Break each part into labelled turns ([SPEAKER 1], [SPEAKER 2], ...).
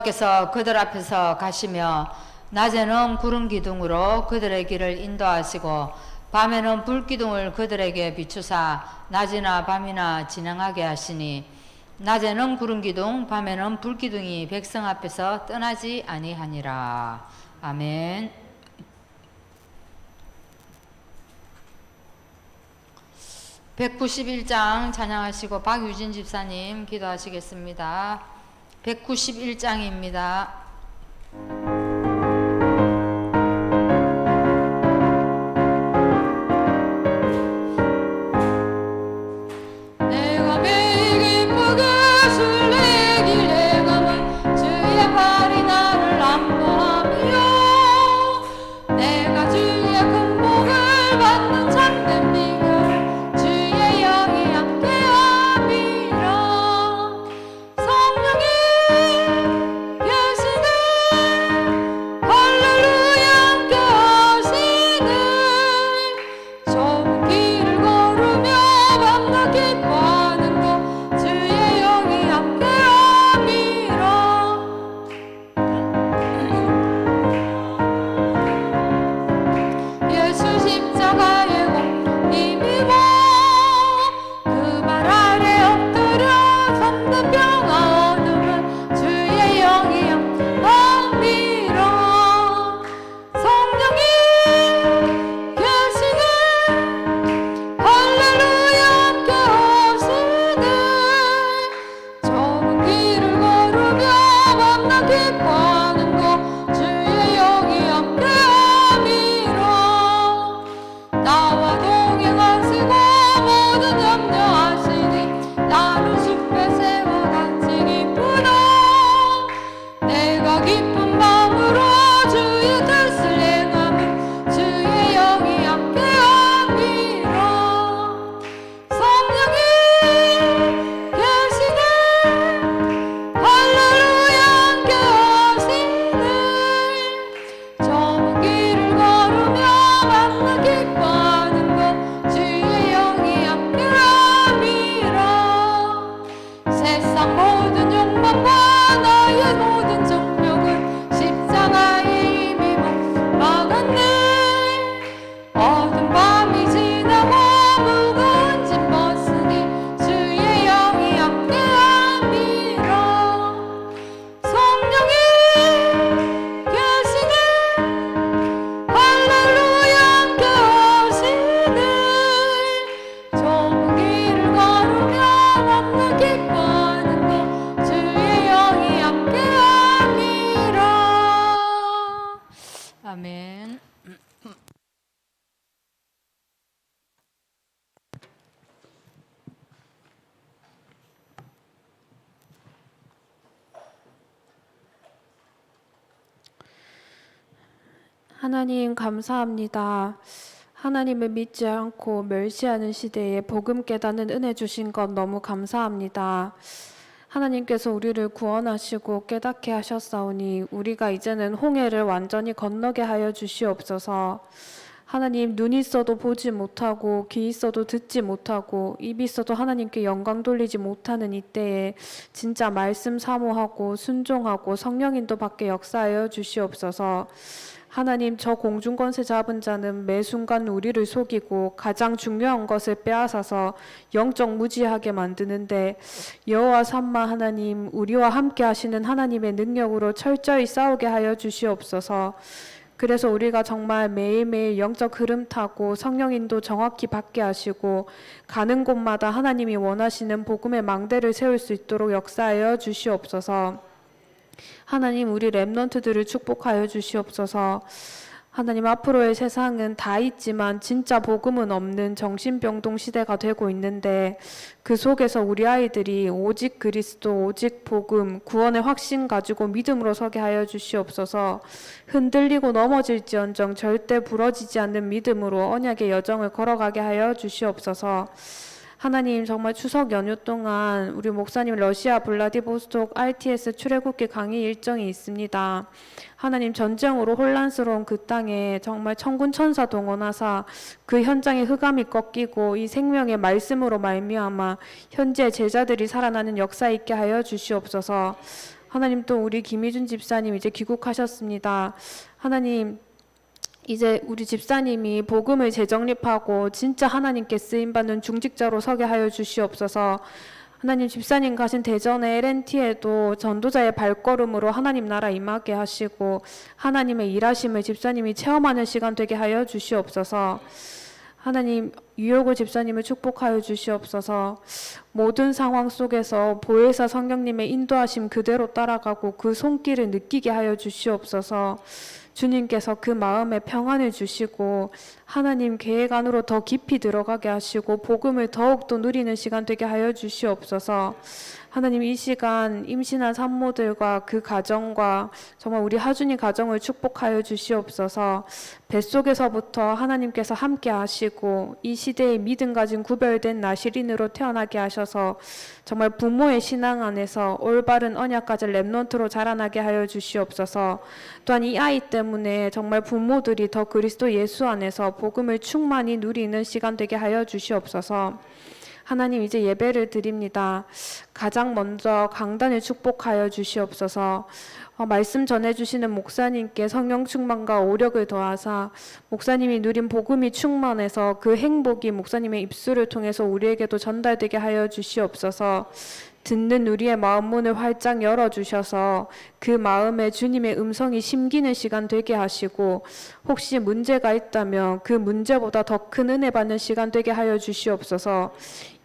[SPEAKER 1] 께서 그들 앞에서 가시며 낮에는 구름 기둥으로 그들의 길을 인도하시고 밤에는 불 기둥을 그들에게 비추사 낮이나 밤이나 진행하게 하시니 낮에는 구름 기둥 밤에는 불 기둥이 백성 앞에서 떠나지 아니하니라. 아멘. (191장) 찬양하시고 박유진 집사님 기도하시겠습니다. 191장입니다.
[SPEAKER 2] 하나님 감사합니다. 하나님을 믿지 않고 멸시하는 시대에 복음 깨닫는 은혜 주신 것 너무 감사합니다. 하나님께서 우리를 구원하시고 깨닫게 하셨사오니 우리가 이제는 홍해를 완전히 건너게 하여 주시옵소서. 하나님, 눈이 있어도 보지 못하고 귀 있어도 듣지 못하고 입이 있어도 하나님께 영광 돌리지 못하는 이때에 진짜 말씀 사모하고 순종하고 성령 인도 받게 역사하여 주시옵소서. 하나님, 저 공중권세 잡은 자는 매 순간 우리를 속이고 가장 중요한 것을 빼앗아서 영적 무지하게 만드는데 여호와 삼마 하나님, 우리와 함께 하시는 하나님의 능력으로 철저히 싸우게 하여 주시옵소서. 그래서 우리가 정말 매일매일 영적 흐름 타고 성령 인도 정확히 받게 하시고 가는 곳마다 하나님이 원하시는 복음의 망대를 세울 수 있도록 역사하여 주시옵소서. 하나님, 우리 렘넌트들을 축복하여 주시옵소서. 하나님, 앞으로의 세상은 다 있지만 진짜 복음은 없는 정신병동 시대가 되고 있는데 그 속에서 우리 아이들이 오직 그리스도, 오직 복음, 구원의 확신 가지고 믿음으로 서게 하여 주시옵소서. 흔들리고 넘어질지언정 절대 부러지지 않는 믿음으로 언약의 여정을 걸어가게 하여 주시옵소서. 하나님, 정말 추석 연휴 동안 우리 목사님 러시아 블라디보스톡 RTS 출애굽기 강의 일정이 있습니다. 하나님, 전쟁으로 혼란스러운 그 땅에 정말 천군 천사 동원하사 그 현장에 흑암이 꺾이고 이 생명의 말씀으로 말미암아 현재 제자들이 살아나는 역사 있게 하여 주시옵소서. 하나님, 또 우리 김희준 집사님 이제 귀국하셨습니다. 하나님, 이제 우리 집사님이 복음을 재정립하고 진짜 하나님께 쓰임받는 중직자로 서게 하여 주시옵소서. 하나님, 집사님 가신 대전의 LNT에도 전도자의 발걸음으로 하나님 나라 임하게 하시고 하나님의 일하심을 집사님이 체험하는 시간 되게 하여 주시옵소서. 하나님, 유효고 집사님을 축복하여 주시옵소서. 모든 상황 속에서 보혜사 성령님의 인도하심 그대로 따라가고 그 손길을 느끼게 하여 주시옵소서. 주님께서 그 마음에 평안을 주시고 하나님 계획 안으로 더 깊이 들어가게 하시고 복음을 더욱더 누리는 시간 되게 하여 주시옵소서. 하나님, 이 시간 임신한 산모들과 그 가정과 정말 우리 하준이 가정을 축복하여 주시옵소서. 뱃속에서부터 하나님께서 함께 하시고 이 시대에 믿음 가진 구별된 나시린으로 태어나게 하셔서 정말 부모의 신앙 안에서 올바른 언약 가진 렘넌트로 자라나게 하여 주시옵소서. 또한 이 아이 때문에 정말 부모들이 더 그리스도 예수 안에서 복음을 충만히 누리는 시간 되게 하여 주시옵소서. 하나님, 이제 예배를 드립니다. 가장 먼저 강단을 축복하여 주시옵소서. 말씀 전해주시는 목사님께 성령 충만과 오력을 더하사 목사님이 누린 복음이 충만해서 그 행복이 목사님의 입술을 통해서 우리에게도 전달되게 하여 주시옵소서. 듣는 우리의 마음 문을 활짝 열어주셔서 그 마음에 주님의 음성이 심기는 시간 되게 하시고 혹시 문제가 있다면 그 문제보다 더 큰 은혜 받는 시간 되게 하여 주시옵소서.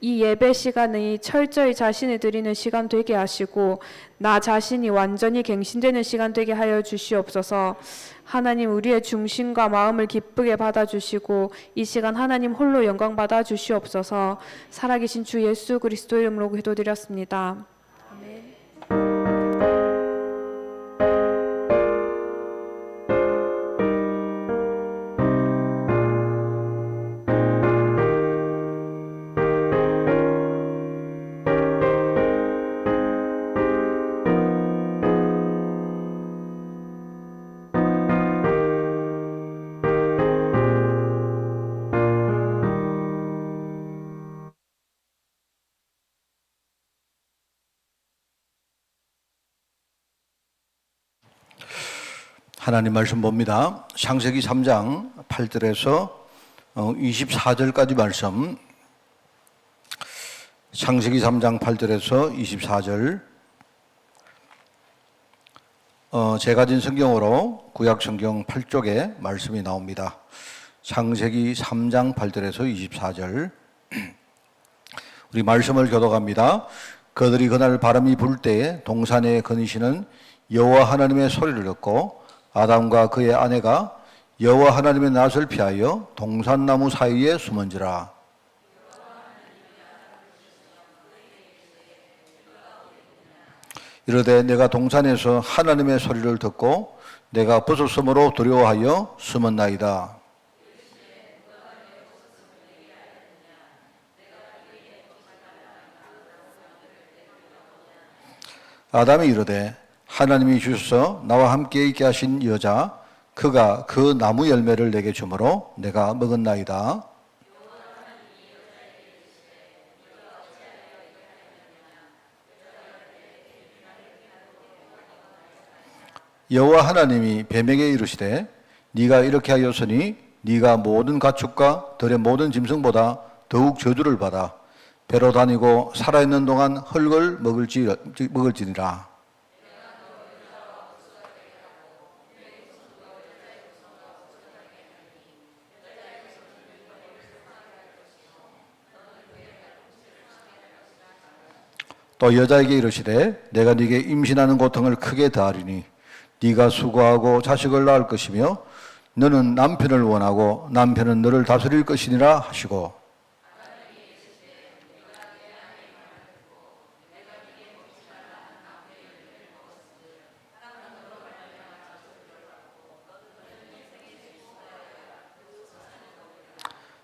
[SPEAKER 2] 이 예배 시간이 철저히 자신을 드리는 시간 되게 하시고 나 자신이 완전히 갱신되는 시간 되게 하여 주시옵소서. 하나님, 우리의 중심과 마음을 기쁘게 받아주시고 이 시간 하나님 홀로 영광 받아주시옵소서. 살아계신 주 예수 그리스도 이름으로 기도드렸습니다. 아멘.
[SPEAKER 3] 하나님 말씀 봅니다. 창세기 3장 8절에서 24절까지 말씀. 창세기 3장 8절에서 24절. 제가 가진 성경으로 구약 성경 8쪽에 말씀이 나옵니다. 창세기 3장 8절에서 24절. 우리 말씀을 교독합니다. 그들이 그날 바람이 불 때에 동산에 거니시는 여호와 하나님의 소리를 듣고 아담과 그의 아내가 여호와 하나님의 낯을 피하여 동산나무 사이에 숨은지라. 이르되 내가 동산에서 하나님의 소리를 듣고 내가 벗었으므로 두려워하여 숨었나이다. 아담이 이르되 하나님이 주셔서 나와 함께 있게 하신 여자 그가 그 나무 열매를 내게 주므로 내가 먹었나이다. 여호와 하나님이 뱀에게 이르시되 네가 이렇게 하였으니 네가 모든 가축과 들의 모든 짐승보다 더욱 저주를 받아 배로 다니고 살아있는 동안 흙을 먹을지니라. 또 여자에게 이르시되 내가 네게 임신하는 고통을 크게 더하리니 네가 수고하고 자식을 낳을 것이며 너는 남편을 원하고 남편은 너를 다스릴 것이니라 하시고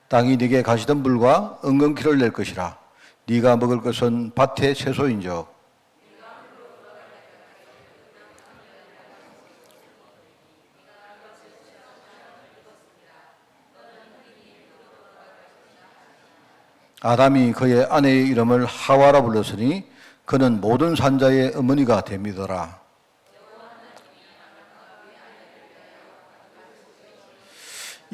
[SPEAKER 3] 땅이 네게 가시덤불과 은근키를 낼 것이라. 네가 먹을 것은 밭의 채소인즉 아담이 그의 아내의 이름을 하와라 불렀으니 그는 모든 산자의 어머니가 됨이더라.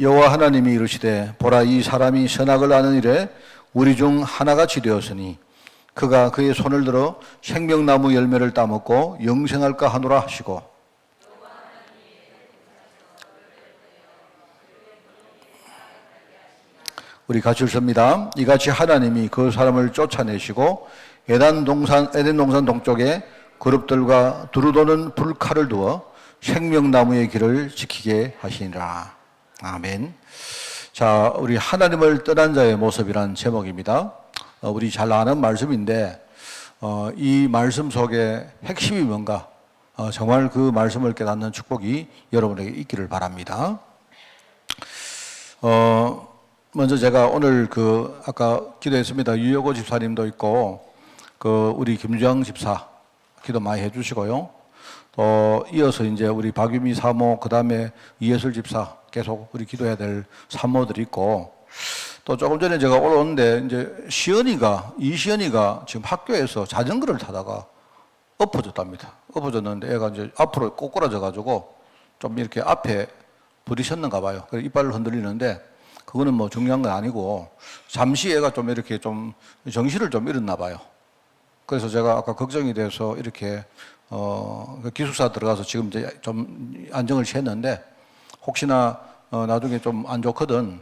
[SPEAKER 3] 여호와 하나님이 이르시되 보라 이 사람이 선악을 아는 일에 우리 중 하나같이 되었으니 그가 그의 손을 들어 생명나무 열매를 따먹고 영생할까 하노라 하시고 우리 같이 읽습니다. 이같이 하나님이 그 사람을 쫓아내시고 에덴 동산 동쪽에 그룹들과 두루도는 불칼을 두어 생명나무의 길을 지키게 하시니라. 아멘. 자, 우리 하나님을 떠난 자의 모습이라는 제목입니다. 우리 잘 아는 말씀인데 이 말씀 속에 핵심이 뭔가 정말 그 말씀을 깨닫는 축복이 여러분에게 있기를 바랍니다. 먼저 제가 오늘 아까 기도했습니다. 유여고 집사님도 있고 우리 김주영 집사 기도 많이 해주시고요. 또 이어서 이제 우리 박유미 사모, 그 다음에 이예술 집사 계속 우리 기도해야 될 사모들이 있고, 또 조금 전에 제가 올라오는데 이제 이시연이가 지금 학교에서 자전거를 타다가 엎어졌답니다. 엎어졌는데 애가 이제 앞으로 꼬꾸라져 가지고 좀 이렇게 앞에 부딪혔는가 봐요. 그래서 이빨을 흔들리는데 그거는 뭐 중요한 건 아니고 잠시 애가 좀 이렇게 좀 정신을 좀 잃었나 봐요. 그래서 제가 아까 걱정이 돼서 이렇게 기숙사 들어가서 지금 이제 좀 안정을 취했는데 혹시나 나중에 좀 안 좋거든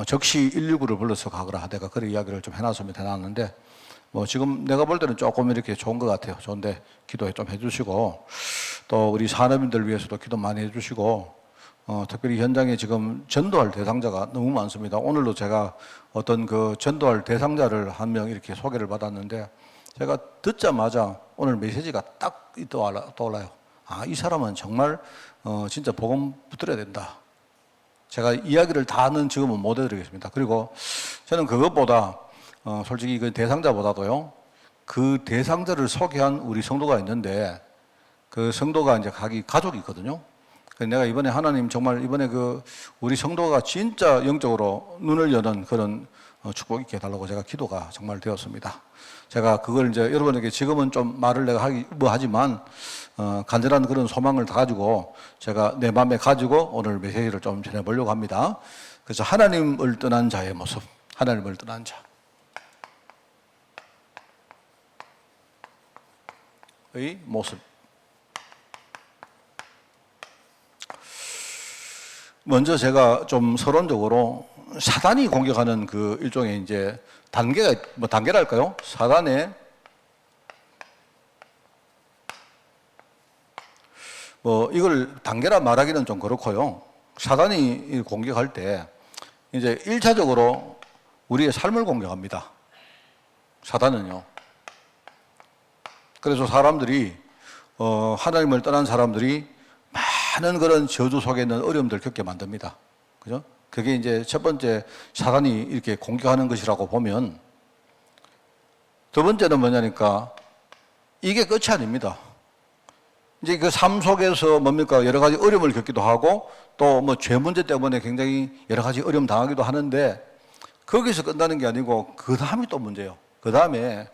[SPEAKER 3] 적시 119를 불러서 가거라 내가 그런 이야기를 좀 해놨으면 해놨는데 뭐 지금 내가 볼 때는 조금 이렇게 좋은 것 같아요. 좋은데 기도해 좀 해주시고 또 우리 산업인들 위해서도 기도 많이 해주시고 특별히 현장에 지금 전도할 대상자가 너무 많습니다. 오늘도 제가 어떤 전도할 대상자를 한 명 이렇게 소개를 받았는데 제가 듣자마자 오늘 메시지가 딱 떠올라요. 아, 이 사람은 정말 진짜 복음 붙들어야 된다. 제가 이야기를 다는 지금은 못 해드리겠습니다. 그리고 저는 그것보다 솔직히 그 대상자보다도요, 그 대상자를 소개한 우리 성도가 있는데 그 성도가 이제 가족이 있거든요. 내가 이번에 하나님 정말 이번에 우리 성도가 진짜 영적으로 눈을 여는 그런 축복 있게 해달라고 제가 기도가 정말 되었습니다. 제가 그걸 이제 여러분에게 지금은 좀 말을 내가 하지만 간절한 그런 소망을 다 가지고 제가 내 마음에 가지고 오늘 메시지를 좀 전해보려고 합니다. 그래서 하나님을 떠난 자의 모습, 하나님을 떠난 자의 모습. 먼저 제가 좀 서론적으로 사단이 공격하는 일종의 이제 단계랄까요? 사단의 이걸 단계라 말하기는 좀 그렇고요. 사단이 공격할 때 이제 1차적으로 우리의 삶을 공격합니다. 사단은요. 그래서 사람들이 하나님을 떠난 사람들이 많은 그런 저주 속에 있는 어려움들을 겪게 만듭니다. 그죠? 그게 이제 첫 번째 사단이 이렇게 공격하는 것이라고 보면, 두 번째는 뭐냐니까 이게 끝이 아닙니다. 이제 그 삶 속에서 뭡니까? 여러 가지 어려움을 겪기도 하고 또 뭐 죄 문제 때문에 굉장히 여러 가지 어려움 당하기도 하는데 거기서 끝나는 게 아니고 그 다음이 또 문제예요. 그 다음에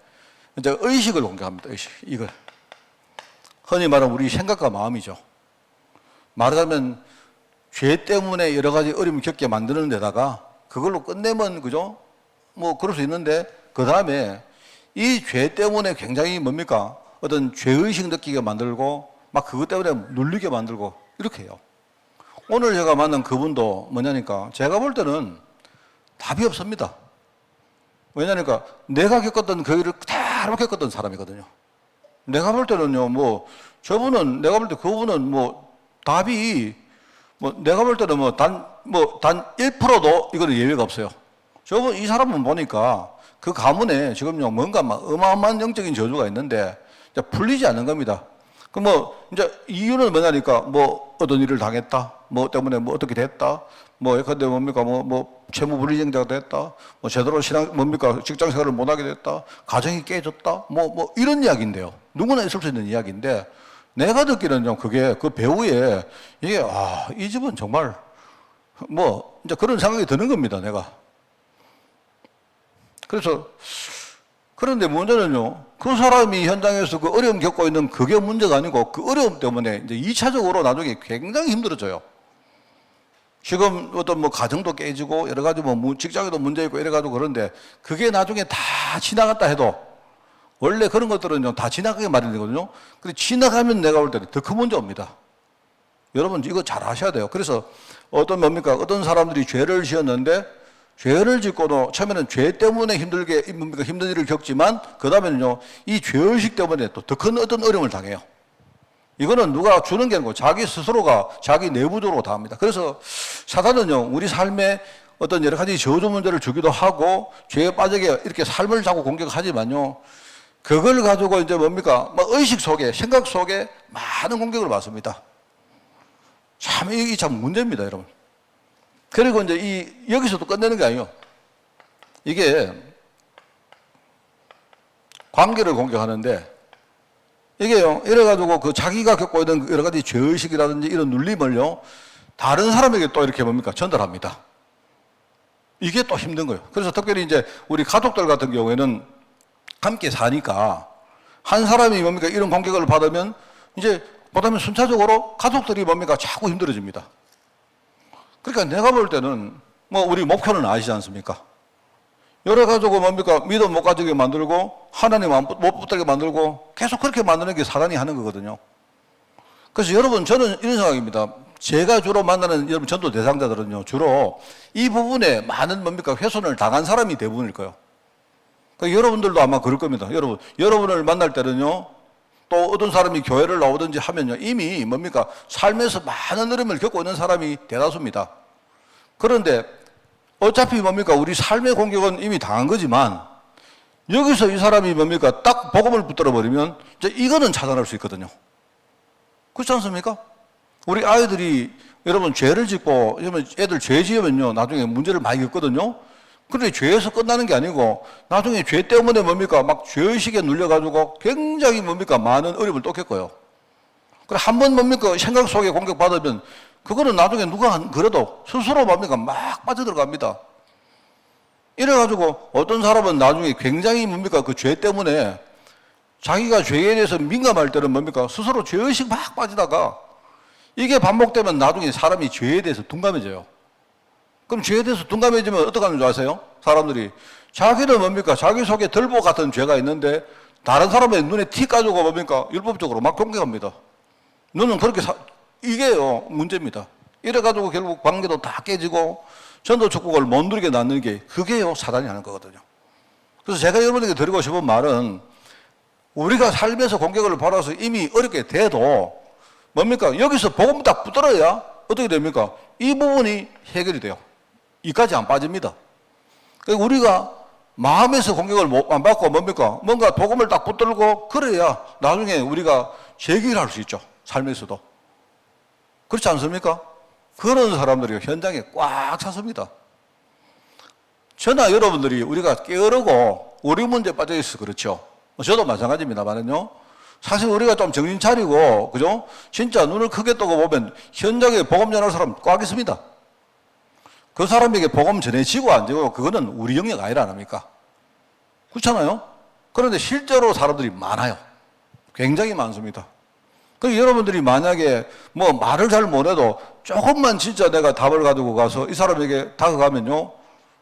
[SPEAKER 3] 이제 의식을 공격합니다. 이걸. 흔히 말하는 우리 생각과 마음이죠. 말하자면 죄 때문에 여러 가지 어려움을 겪게 만드는 데다가 그걸로 끝내면 그죠? 뭐 그럴 수 있는데 그 다음에 이 죄 때문에 굉장히 뭡니까? 어떤 죄의식 느끼게 만들고 막 그것 때문에 눌리게 만들고 이렇게 해요. 오늘 제가 만난 그분도 뭐냐니까 제가 볼 때는 답이 없습니다. 왜냐니까 내가 겪었던 그 일을 그대로 겪었던 사람이거든요. 내가 볼 때는요, 내가 볼 때 그분은 답이 내가 볼 때는 단 1%도 이거는 예외가 없어요. 이 사람은 보니까 그 가문에 지금요 뭔가 막 어마어마한 영적인 저주가 있는데 이제 풀리지 않는 겁니다. 그럼 이제 이유는 뭐냐니까 어떤 일을 당했다, 때문에 어떻게 됐다, 예컨대 뭡니까 채무 불이행자가 됐다, 제대로 직장 생활을 못하게 됐다, 가정이 깨졌다, 이런 이야기인데요. 누구나 있을 수 있는 이야기인데 내가 듣기는 좀 그게 그 배우에 이게 이 집은 정말 이제 그런 생각이 드는 겁니다. 내가. 그래서 그런데 문제는요, 그 사람이 현장에서 그 어려움 겪고 있는 그게 문제가 아니고 그 어려움 때문에 이제 2차적으로 나중에 굉장히 힘들어져요. 지금 어떤 뭐 가정도 깨지고 여러 가지 뭐 직장에도 문제 있고 이래가지고 그런데 그게 나중에 다 지나갔다 해도 원래 그런 것들은요, 다 지나가게 마련이거든요. 근데 지나가면 내가 볼 때는 더 큰 문제 옵니다. 여러분 이거 잘 아셔야 돼요. 그래서 어떤 사람들이 죄를 지었는데 죄를 짓고도 처음에는 죄 때문에 힘든 일을 겪지만 그 다음에는요, 이 죄의식 때문에 또 더 큰 어떤 어려움을 당해요. 이거는 누가 주는 게 아니고 자기 스스로가 자기 내부적으로 다 합니다. 그래서 사단은요, 우리 삶에 어떤 여러 가지 저주 문제를 주기도 하고 죄에 빠지게 이렇게 삶을 자꾸 공격하지만요, 그걸 가지고 이제 의식 속에, 생각 속에 많은 공격을 받습니다. 이게 참 문제입니다, 여러분. 그리고 이제 여기서도 끝내는 게 아니에요. 이게 관계를 공격하는데 이게요, 이래가지고 그 자기가 겪고 있는 여러 가지 죄의식이라든지 이런 눌림을요, 다른 사람에게 또 이렇게 전달합니다. 이게 또 힘든 거예요. 그래서 특별히 이제 우리 가족들 같은 경우에는 함께 사니까 한 사람이 이런 공격을 받으면 이제 그다음에 순차적으로 가족들이 자꾸 힘들어집니다. 그러니까 내가 볼 때는 우리 목표는 아시지 않습니까? 여러 가지고 믿음 못 가지게 만들고 하나님 못 붙들게 만들고 계속 그렇게 만드는 게 사단이 하는 거거든요. 그래서 여러분, 저는 이런 생각입니다. 제가 주로 만나는 여러분 전도 대상자들은요, 주로 이 부분에 많은 훼손을 당한 사람이 대부분일 거예요. 그러니까 여러분들도 아마 그럴 겁니다. 여러분을 만날 때는요, 또 어떤 사람이 교회를 나오든지 하면요, 이미 삶에서 많은 어려움을 겪고 있는 사람이 대다수입니다. 그런데 어차피 우리 삶의 공격은 이미 당한 거지만 여기서 이 사람이 딱 복음을 붙들어 버리면 이거는 차단할 수 있거든요. 그렇지 않습니까? 우리 아이들이 여러분 죄를 짓고 애들 죄 지으면요, 나중에 문제를 많이 겪거든요. 그런데 죄에서 끝나는 게 아니고 나중에 죄 때문에 죄의식에 눌려가지고 굉장히 많은 어려움을 또 겪어요. 그래 한번 생각 속에 공격받으면 그거는 나중에 누가 그래도 스스로 막 빠져들어갑니다. 이래가지고 어떤 사람은 나중에 굉장히 그 죄 때문에 자기가 죄에 대해서 민감할 때는 스스로 죄의식 막 빠지다가 이게 반복되면 나중에 사람이 죄에 대해서 둔감해져요. 그럼 죄에 대해서 둔감해지면 어떻게 하는 줄 아세요? 사람들이 자기는 자기 속에 들보 같은 죄가 있는데 다른 사람의 눈에 티 까지고 율법적으로 막 공격합니다. 너는 그렇게 이게요, 문제입니다. 이래가지고 결국 관계도 다 깨지고 전도 축복을 못 누리게 놔는 게 그게요, 사단이 하는 거거든요. 그래서 제가 여러분에게 드리고 싶은 말은 우리가 삶에서 공격을 받아서 이미 어렵게 돼도 여기서 복음 딱 붙들어야 어떻게 됩니까? 이 부분이 해결이 돼요. 이까지 안 빠집니다. 그러니까 우리가 마음에서 공격을 안 받고 뭔가 복음을 딱 붙들고 그래야 나중에 우리가 재기를 할 수 있죠. 삶에서도. 그렇지 않습니까? 그런 사람들이 현장에 꽉 찼습니다. 저나 여러분들이 우리가 게으르고 우리 문제에 빠져 있어 그렇죠. 저도 마찬가지입니다만은요. 사실 우리가 좀 정신 차리고, 그죠? 진짜 눈을 크게 뜨고 보면 현장에 복음 전할 사람 꽉 있습니다. 그 사람에게 복음 전해지고 안 되고 그거는 우리 영역 아니라 합니까? 그렇잖아요? 그런데 실제로 사람들이 많아요. 굉장히 많습니다. 그 여러분들이 만약에 말을 잘 못해도 조금만 진짜 내가 답을 가지고 가서 이 사람에게 다가가면요,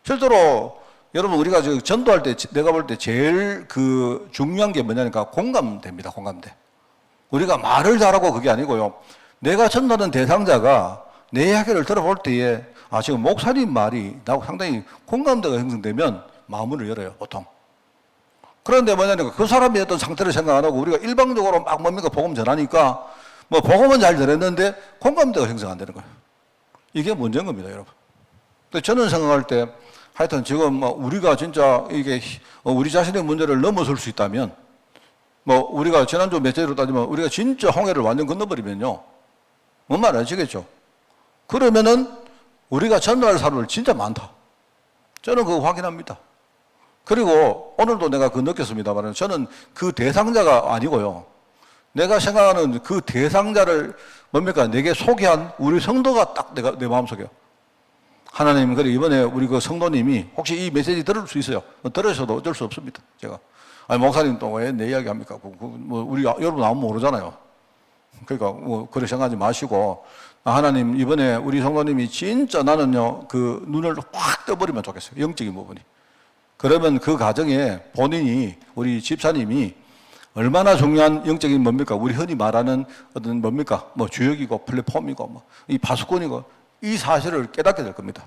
[SPEAKER 3] 실제로 여러분 우리가 전도할 때 내가 볼 때 제일 중요한 게 뭐냐니까 공감대입니다. 공감대. 우리가 말을 잘하고 그게 아니고요, 내가 전도하는 대상자가 내 이야기를 들어볼 때에 지금 목사님 말이 나하고 상당히 공감대가 형성되면 마음을 열어요, 보통. 그런데 뭐냐니까 그 사람의 어떤 상태를 생각 안 하고 우리가 일방적으로 막 복음 전하니까 복음은 잘 전했는데 공감대가 형성 안 되는 거예요. 이게 문제인 겁니다, 여러분. 근데 저는 생각할 때 하여튼 지금 우리가 진짜 이게 우리 자신의 문제를 넘어설 수 있다면 우리가 지난주 메시지로 따지면 우리가 진짜 홍해를 완전 건너버리면요, 뭔 말 아시겠죠? 그러면은 우리가 전도할 사람들 진짜 많다. 저는 그거 확인합니다. 그리고 오늘도 내가 느꼈습니다만 저는 그 대상자가 아니고요, 내가 생각하는 그 대상자를 내게 소개한 우리 성도가 딱 내 마음속에요. 하나님, 그래 이번에 우리 그 성도님이 혹시 이 메시지 들을 수 있어요? 들으셔도 어쩔 수 없습니다. 제가 아니, 목사님 또 왜 내 이야기 합니까? 뭐, 우리, 여러분 아무 모르잖아요. 그러니까, 뭐, 그렇게 생각하지 마시고, 하나님, 이번에 우리 성도님이 진짜 나는요, 그 눈을 확 떠버리면 좋겠어요. 영적인 부분이. 그러면 그 가정에 본인이, 우리 집사님이 얼마나 중요한 영적인 뭡니까? 우리 흔히 말하는 어떤 뭡니까? 뭐 주역이고 플랫폼이고 뭐 이 파수꾼이고 이 사실을 깨닫게 될 겁니다.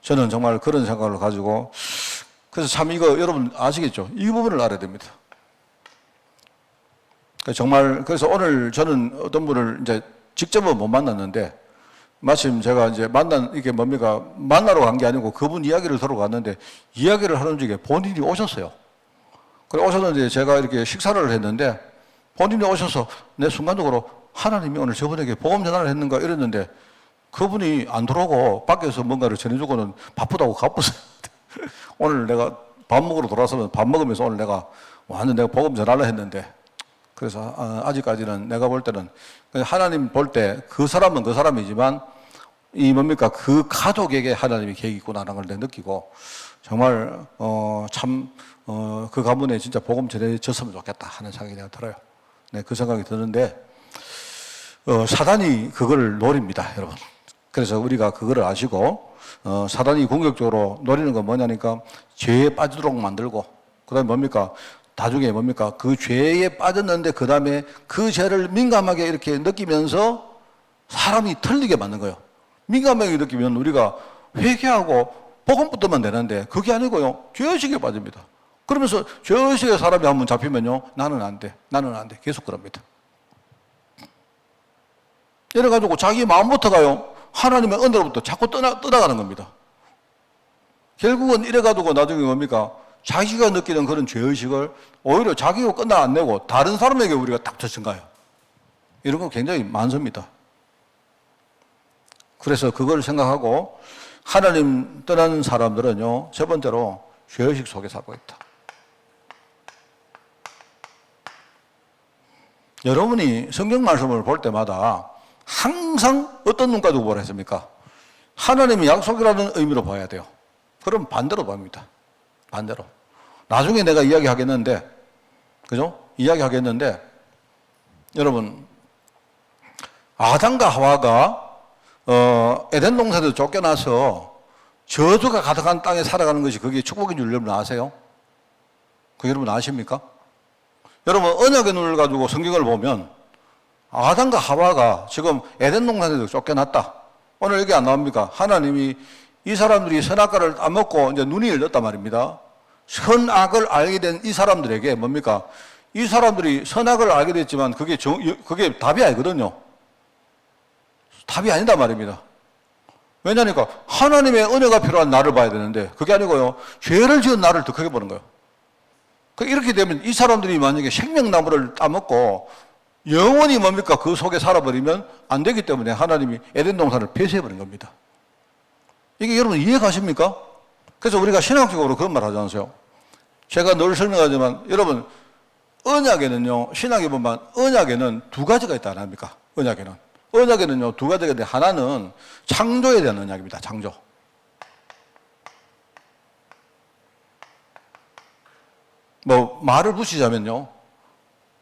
[SPEAKER 3] 저는 정말 그런 생각을 가지고 그래서 참 이거 여러분 아시겠죠? 이 부분을 알아야 됩니다. 정말 그래서 오늘 저는 어떤 분을 이제 직접은 못 만났는데 마침 제가 이제 이게 뭡니까? 만나러 간 게 아니고 그분 이야기를 들어 갔는데 이야기를 하는 중에 본인이 오셨어요. 그래 오셨는데 제가 이렇게 식사를 했는데 본인이 오셔서 내 순간적으로 하나님이 오늘 저분에게 복음 전화를 했는가 이랬는데 그분이 안 들어오고 밖에서 뭔가를 전해주고는 바쁘다고 가버렸어요. 오늘 내가 밥 먹으러 돌아서면 밥 먹으면서 오늘 내가 완전 내가 복음 전화를 했는데 그래서 아직까지는 내가 볼 때는 하나님 볼 때 그 사람은 그 사람이지만 이 뭡니까 그 가족에게 하나님이 계획이 있구나라는 걸 내가 느끼고 정말 그 가문에 진짜 복음 전해졌으면 좋겠다 하는 생각이 내가 들어요. 네, 그 생각이 드는데 사단이 그걸 노립니다, 여러분. 그래서 우리가 그거를 아시고 사단이 공격적으로 노리는 건 뭐냐니까 죄에 빠지도록 만들고 그다음에 뭡니까 나중에 뭡니까 그 죄에 빠졌는데 그다음에 그 죄를 민감하게 이렇게 느끼면서 사람이 틀리게 만든 거예요. 민감하게 느끼면 우리가 회개하고 복음부터만 되는데 그게 아니고요 죄의식에 빠집니다. 그러면서 죄의식에 사람이 한번 잡히면요 나는 안 돼 계속 그럽니다. 이래가지고 자기 마음부터가요 하나님의 은혜로부터 자꾸 떠나가는 겁니다. 결국은 이래가지고 나중에 뭡니까 자기가 느끼는 그런 죄의식을 오히려 자기가 끝나 안 내고 다른 사람에게 우리가 딱 젖힌가요. 이런 거 굉장히 많습니다. 그래서 그걸 생각하고 하나님 떠나는 사람들은요 첫 번째로 죄의식 속에 살고 있다. 여러분이 성경 말씀을 볼 때마다 항상 어떤 눈 가지고 보라 했습니까? 하나님의 약속이라는 의미로 봐야 돼요. 그럼 반대로 봅니다. 반대로. 나중에 내가 이야기하겠는데, 그죠? 이야기하겠는데, 여러분, 아담과 하와가, 에덴 동산에서 쫓겨나서 저주가 가득한 땅에 살아가는 것이 그게 축복인 줄 여러분 아세요? 그 여러분 아십니까? 여러분, 언약의 눈을 가지고 성경을 보면, 아담과 하와가 지금 에덴 동산에서 쫓겨났다. 오늘 여기 안 나옵니까? 하나님이 이 사람들이 선악과를 따먹고 이제 눈이 열렸단 말입니다. 선악을 알게 된 이 사람들에게 뭡니까? 이 사람들이 선악을 알게 됐지만 그게 답이 아니거든요. 답이 아니다 말입니다. 왜냐니까 하나님의 은혜가 필요한 나를 봐야 되는데 그게 아니고요. 죄를 지은 나를 더 크게 보는 거예요. 이렇게 되면 이 사람들이 만약에 생명나무를 따먹고 영원히 뭡니까? 그 속에 살아버리면 안 되기 때문에 하나님이 에덴 동산을 폐쇄해버린 겁니다. 이게 여러분 이해가십니까? 그래서 우리가 신학적으로 그런 말 하지 않으세요? 제가 늘 설명하지만 여러분 언약에는요 신학에 보면 언약에는 두 가지가 있다 안 합니까? 언약에는요 두 가지가 있는데 하나는 창조에 대한 언약입니다. 창조. 뭐 말을 붙이자면요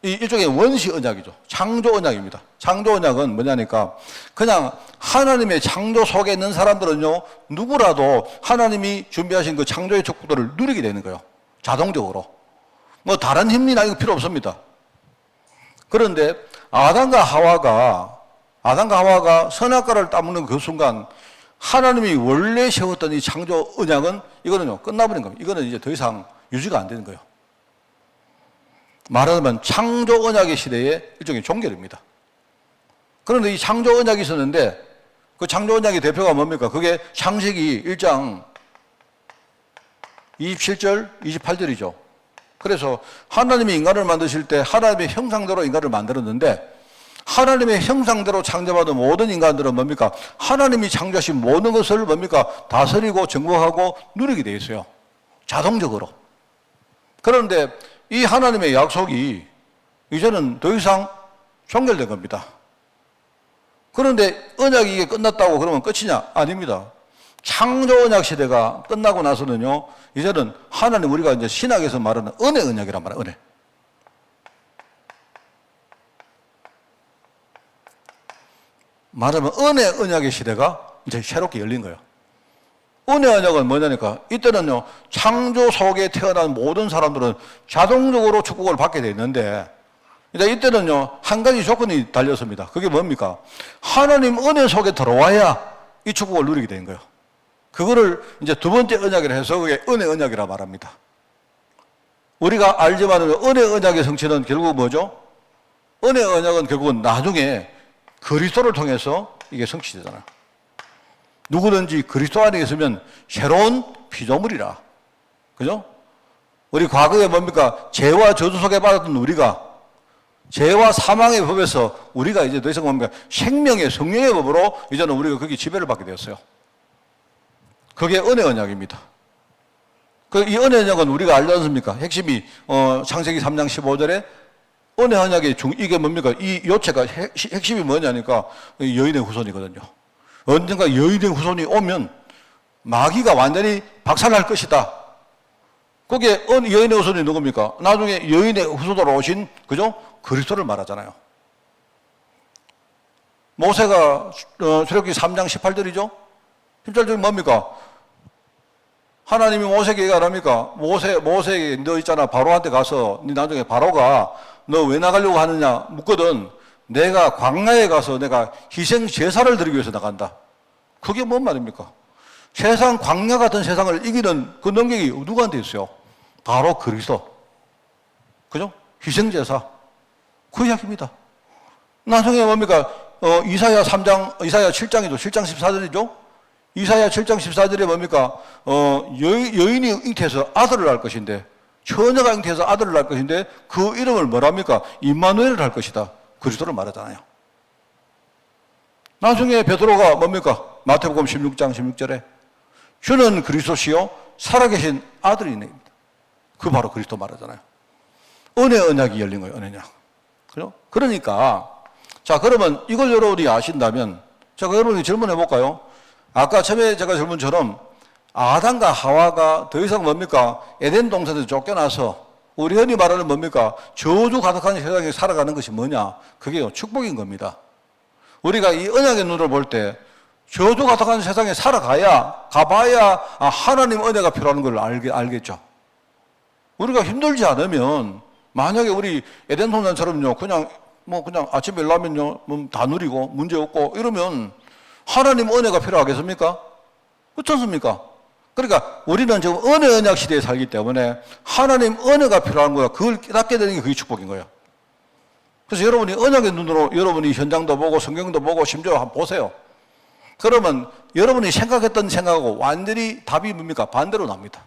[SPEAKER 3] 일종의 원시 언약이죠. 창조 언약입니다. 창조 언약은 뭐냐니까 그냥 하나님의 창조 속에 있는 사람들은요 누구라도 하나님이 준비하신 그 창조의 축복들을 누리게 되는 거예요. 자동적으로. 뭐 다른 힘이나 이거 필요 없습니다. 그런데 아담과 하와가 선악과를 따먹는 그 순간 하나님이 원래 세웠던 이 창조 언약은 이거는요 끝나버린 겁니다. 이거는 이제 더 이상 유지가 안 되는 거예요. 말하자면 창조 언약의 시대의 일종의 종결입니다. 그런데 이 창조 언약이 있었는데 그 창조 언약의 대표가 뭡니까? 그게 창세기 1장 27절, 28절이죠. 그래서 하나님이 인간을 만드실 때 하나님의 형상대로 인간을 만들었는데 하나님의 형상대로 창조받은 모든 인간들은 뭡니까? 하나님이 창조하신 모든 것을 뭡니까? 다스리고 정복하고 누리게 되어 있어요. 자동적으로. 그런데 이 하나님의 약속이 이제는 더 이상 종결된 겁니다. 그런데 언약이 이게 끝났다고 그러면 끝이냐? 아닙니다. 창조 언약 시대가 끝나고 나서는요, 이제는 하나님 우리가 이제 신학에서 말하는 은혜 언약이란 말이에요. 은혜. 말하면 은혜 언약의 시대가 이제 새롭게 열린 거예요. 은혜 언약은 뭐냐니까 이때는요, 창조 속에 태어난 모든 사람들은 자동적으로 축복을 받게 돼 있는데 이제 이때는요, 한 가지 조건이 달렸습니다. 그게 뭡니까? 하나님 은혜 속에 들어와야 이 축복을 누리게 되는 거예요. 그거를 이제 두 번째 언약이라 해서 그게 은혜 언약이라 말합니다. 우리가 알지만 은혜 언약의 성취는 결국 뭐죠? 은혜 언약은 결국은 나중에 그리스도를 통해서 이게 성취되잖아요. 누구든지 그리스도 안에 있으면 새로운 피조물이라. 그죠? 우리 과거에 뭡니까? 죄와 저주 속에 받았던 우리가 죄와 사망의 법에서 우리가 이제 더 이상 뭡니까? 생명의 성령의 법으로 이제는 우리가 거기 지배를 받게 되었어요. 그게 은혜 언약입니다. 이 은혜 언약은 우리가 알지 않습니까? 핵심이 창세기 3장 15절에 은혜 언약의 이게 뭡니까? 이 요체가 핵심이 뭐냐니까 여인의 후손이거든요. 언젠가 여인의 후손이 오면 마귀가 완전히 박살날 것이다. 거기에 여인의 후손이 누굽니까? 나중에 여인의 후손으로 오신 그죠? 그리스도를 말하잖아요. 모세가 출애굽기 3장 18절이죠? 18절이 뭡니까? 하나님이 모세에게 얘기하랍니까? 모세에게 너 있잖아, 바로한테 가서 네 나중에 바로가 너 왜 나가려고 하느냐 묻거든. 내가 광야에 가서 내가 희생 제사를 드리기 위해서 나간다. 그게 뭔 말입니까? 세상 광야 같은 세상을 이기는 그 능력이 누구한테 있어요? 바로 그리스도. 그죠? 희생 제사. 그 이야기입니다. 나중에 뭡니까? 이사야 7장이죠. 7장 14절이죠. 이사야 7장 14절에 뭡니까? 여인이 잉태해서 아들을 낳을 것인데, 처녀가 잉태해서 아들을 낳을 것인데, 그 이름을 뭐랍니까? 임마누엘을 할 것이다. 그리스도를 말하잖아요. 나중에 베드로가 뭡니까? 마태복음 16장 16절에 주는 그리스도시요 살아계신 아들이네입니다. 그 바로 그리스도 말하잖아요. 은혜 언약이 열린 거예요. 은혜 언약. 그죠? 그러니까 자, 그러면 이걸 여러분이 아신다면 제가 여러분이 질문해 볼까요? 아까 처음에 제가 질문처럼 아담과 하와가 더 이상 뭡니까? 에덴 동산에서 쫓겨나서 우리 흔히 말하는 뭡니까? 저주 가득한 세상에 살아가는 것이 뭐냐? 그게 축복인 겁니다. 우리가 이 언약의 눈으로 볼 때 저주 가득한 세상에 가봐야 하나님 은혜가 필요한 걸 알겠죠. 우리가 힘들지 않으면 만약에 우리 에덴 동산처럼요, 그냥 아침에 일어나면요, 다 누리고 문제 없고 이러면 하나님 은혜가 필요하겠습니까? 그렇지 않습니까? 그러니까 우리는 지금 은혜 언약 시대에 살기 때문에 하나님 은혜가 필요한 거야. 그걸 깨닫게 되는 게 그게 축복인 거예요. 그래서 여러분이 언약의 눈으로 여러분이 현장도 보고 성경도 보고 심지어 한번 보세요. 그러면 여러분이 생각했던 생각하고 완전히 답이 뭡니까? 반대로 납니다.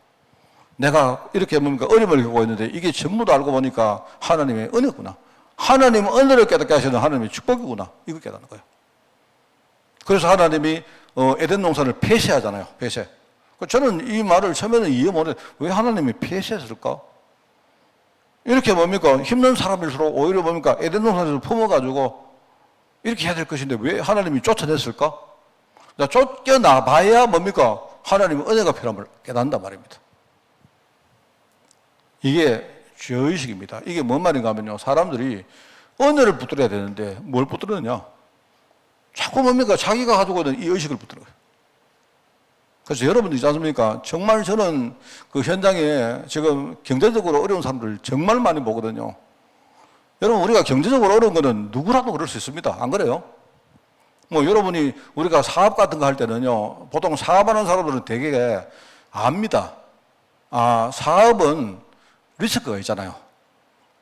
[SPEAKER 3] 내가 이렇게 뭡니까? 어려움을 겪고 있는데 이게 전부 다 알고 보니까 하나님의 은혜구나. 하나님 은혜를 깨닫게 하시는 하나님의 축복이구나. 이거 깨닫는 거예요. 그래서 하나님이 에덴 동산을 폐쇄하잖아요. 폐쇄. 저는 이 말을 처음에는 이해 못해. 왜 하나님이 폐쇄했을까? 이렇게 뭡니까? 힘든 사람일수록 오히려 뭡니까? 에덴 동산에서 품어가지고 이렇게 해야 될 것인데 왜 하나님이 쫓아냈을까? 쫓겨나봐야 뭡니까? 하나님의 은혜가 필요함을 깨닫는단 말입니다. 이게 죄의식입니다. 이게 뭔 말인가 하면요. 사람들이 은혜를 붙들어야 되는데 뭘 붙들느냐? 자꾸 뭡니까? 자기가 가지고 있는 이 의식을 붙들어요. 그래서 여러분들 있지 않습니까? 정말 저는 그 현장에 지금 경제적으로 어려운 사람들 정말 많이 보거든요. 여러분, 우리가 경제적으로 어려운 거는 누구라도 그럴 수 있습니다. 안 그래요? 여러분이 우리가 사업 같은 거 할 때는요, 보통 사업하는 사람들은 되게 압니다. 사업은 리스크가 있잖아요.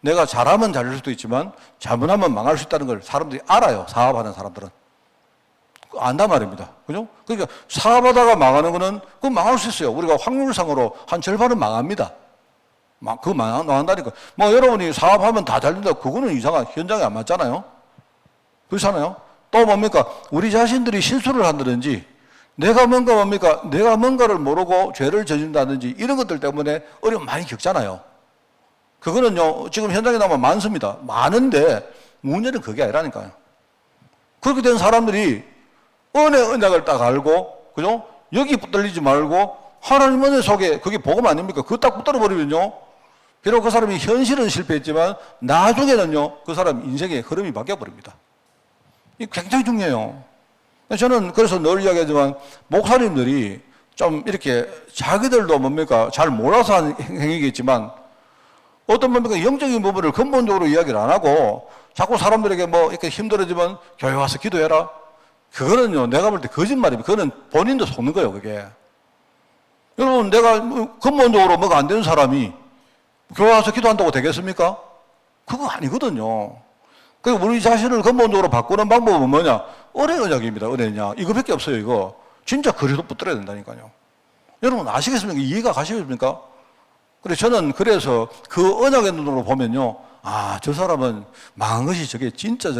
[SPEAKER 3] 내가 잘하면 잘할 수도 있지만 잘못하면 망할 수 있다는 걸 사람들이 알아요. 사업하는 사람들은. 안단 말입니다. 그죠? 그러니까 사업하다가 망하는 거는 그건 망할 수 있어요. 우리가 확률상으로 한 절반은 망합니다. 그거 망한다니까. 여러분이 사업하면 다 잘 된다. 그거는 이상한 현장에 안 맞잖아요. 그렇잖아요. 또 뭡니까? 우리 자신들이 실수를 한다든지 내가 뭔가를 모르고 죄를 저진다든지 이런 것들 때문에 어려움 많이 겪잖아요. 그거는요, 지금 현장에 나오면 많습니다. 많은데 문제는 그게 아니라니까요. 그렇게 된 사람들이 은혜 언약을 딱 알고, 그죠? 여기 붙들리지 말고 하나님 은혜 속에 그게 복음 아닙니까? 그거 딱 붙들어 버리면요. 비록 그 사람이 현실은 실패했지만 나중에는요. 그 사람 인생의 흐름이 바뀌어 버립니다. 이게 굉장히 중요해요. 저는 그래서 늘 이야기하지만 목사님들이 좀 이렇게 자기들도 뭡니까 잘 몰라서 하는 행위겠지만 어떤 뭡니까 영적인 부분을 근본적으로 이야기를 안 하고 자꾸 사람들에게 뭐 이렇게 힘들어지면 교회 와서 기도해라. 그거는요 내가 볼 때 거짓말입니다. 그거는 본인도 속는 거예요 그게. 여러분 내가 근본적으로 뭐가 안 되는 사람이 교회 와서 기도한다고 되겠습니까? 그거 아니거든요. 그리고 우리 자신을 근본적으로 바꾸는 방법은 뭐냐? 은혜 언약입니다. 은혜 언약. 이거밖에 없어요 이거. 진짜 그리도 붙들어야 된다니까요. 여러분 아시겠습니까? 이해가 가시겠습니까? 그래서 저는 그래서 그 언약의 눈으로 보면요. 아, 저 사람은 망한 것이 저게 진짜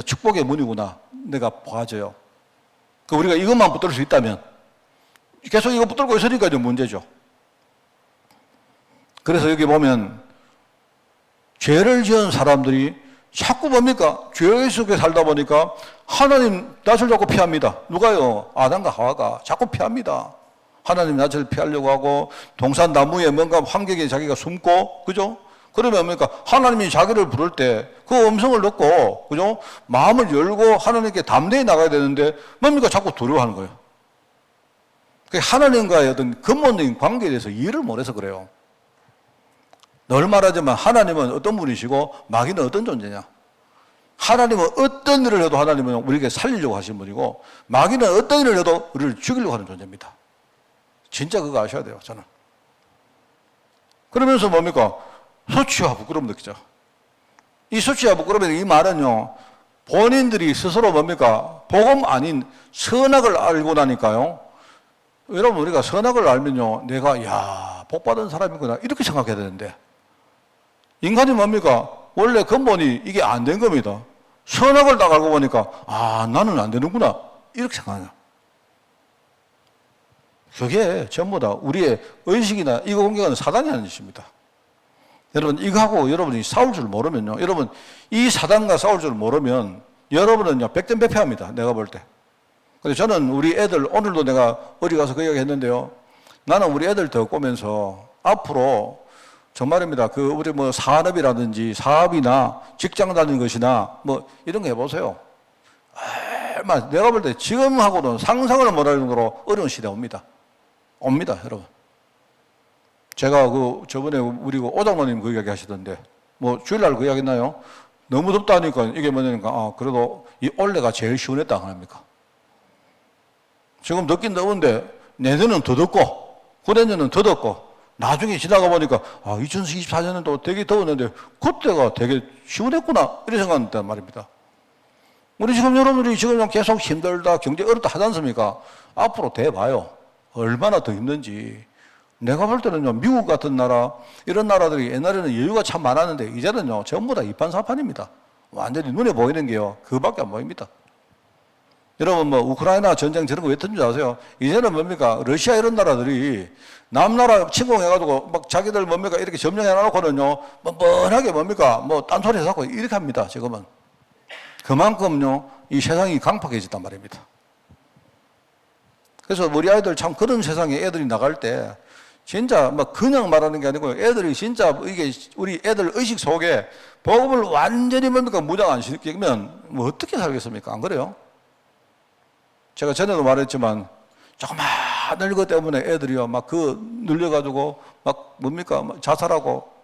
[SPEAKER 3] 축복의 문이구나. 내가 봐져요. 그 우리가 이것만 붙들 수 있다면 계속 이거 붙들고 있으니까 좀 문제죠. 그래서 여기 보면 죄를 지은 사람들이 자꾸 뭡니까? 죄 속에 살다 보니까 하나님 낯을 자꾸 피합니다. 누가요? 아담과 하와가 자꾸 피합니다. 하나님 낯을 피하려고 하고 동산 나무에 뭔가 환경에 자기가 숨고 그죠? 그러면 뭡니까? 하나님이 자기를 부를 때 그 음성을 듣고 그죠? 마음을 열고 하나님께 담대히 나가야 되는데 뭡니까? 자꾸 두려워하는 거예요. 하나님과의 어떤 근본적인 관계에 대해서 이해를 못해서 그래요. 늘 말하지만 하나님은 어떤 분이시고 마귀는 어떤 존재냐? 하나님은 어떤 일을 해도 하나님은 우리에게 살리려고 하시는 분이고 마귀는 어떤 일을 해도 우리를 죽이려고 하는 존재입니다. 진짜 그거 아셔야 돼요, 저는. 그러면서 뭡니까? 수치와 부끄러움 느끼죠. 이 수치와 부끄러움, 이 말은요, 본인들이 스스로 뭡니까? 복음 아닌 선악을 알고 나니까요. 여러분, 우리가 선악을 알면요, 내가, 야, 복받은 사람이구나. 이렇게 생각해야 되는데. 인간이 뭡니까? 원래 근본이 이게 안 된 겁니다. 선악을 딱 알고 보니까, 아, 나는 안 되는구나. 이렇게 생각해요. 그게 전부 다 우리의 의식이나 이거 공격하는 사단이 하는 짓입니다. 여러분, 이거하고 여러분이 싸울 줄 모르면요. 여러분, 이 사단과 싸울 줄 모르면 여러분은요, 백전백패합니다. 내가 볼 때. 그래서 저는 우리 애들, 오늘도 내가 어디 가서 그 이야기 했는데요. 나는 우리 애들 더 꼬면서 앞으로 정말입니다. 그 우리 뭐 산업이라든지 사업이나 직장 다니는 것이나 뭐 이런 거 해보세요. 정말 내가 볼 때 지금하고는 상상을 못할 정도로 어려운 시대 옵니다. 여러분. 제가 저번에 우리 오장로님 그 이야기 하시던데, 뭐 주일날 그 이야기 했나요? 너무 덥다니까 이게 뭐냐니까, 그래도 이 올해가 제일 시원했다, 안 합니까? 지금 덥긴 더운데, 내년은 더 덥고, 후내년은 더 덥고, 나중에 지나가 보니까, 2024년은 또 되게 더웠는데, 그때가 되게 시원했구나, 이렇게 생각한단 말입니다. 우리 지금 여러분들이 지금 계속 힘들다, 경제 어렵다 하지 않습니까? 앞으로 대봐요. 얼마나 더 힘든지. 내가 볼 때는요, 미국 같은 나라, 이런 나라들이 옛날에는 여유가 참 많았는데, 이제는요, 전부 다 이판사판입니다. 완전히 눈에 보이는 게요, 그밖에 안 보입니다. 여러분, 뭐, 우크라이나 전쟁 저런 거 왜 던지 아세요? 이제는 뭡니까? 러시아 이런 나라들이 남나라 침공해가지고 막 자기들 뭡니까? 이렇게 점령해 놔놓고는요, 뻔뻔하게 뭡니까? 뭐, 딴소리 해서 이렇게 합니다, 지금은. 그만큼요, 이 세상이 강팍해졌단 말입니다. 그래서 우리 아이들 참 그런 세상에 애들이 나갈 때 진짜 막 그냥 말하는 게 아니고 애들이 진짜 이게 우리 애들 의식 속에 복음을 완전히 뭡니까 무장 안 시키면 뭐 어떻게 살겠습니까? 안 그래요? 제가 전에도 말했지만 조그마한 것 때문에 애들이요 막 눌려가지고 막 뭡니까 막 자살하고.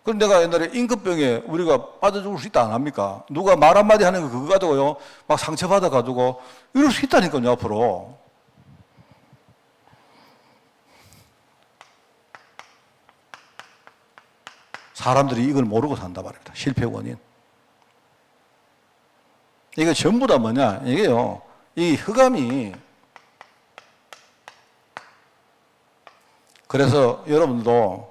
[SPEAKER 3] 그럼 내가 옛날에 임급병에 우리가 빠져 죽을 수 있다 안 합니까? 누가 말 한마디 하는 거 그거 가지고요 막 상처받아가지고 이럴 수 있다니까요 앞으로. 사람들이 이걸 모르고 산다 말입니다. 실패 원인. 이거 전부 다 뭐냐? 이게요. 이 흑암이 그래서 여러분도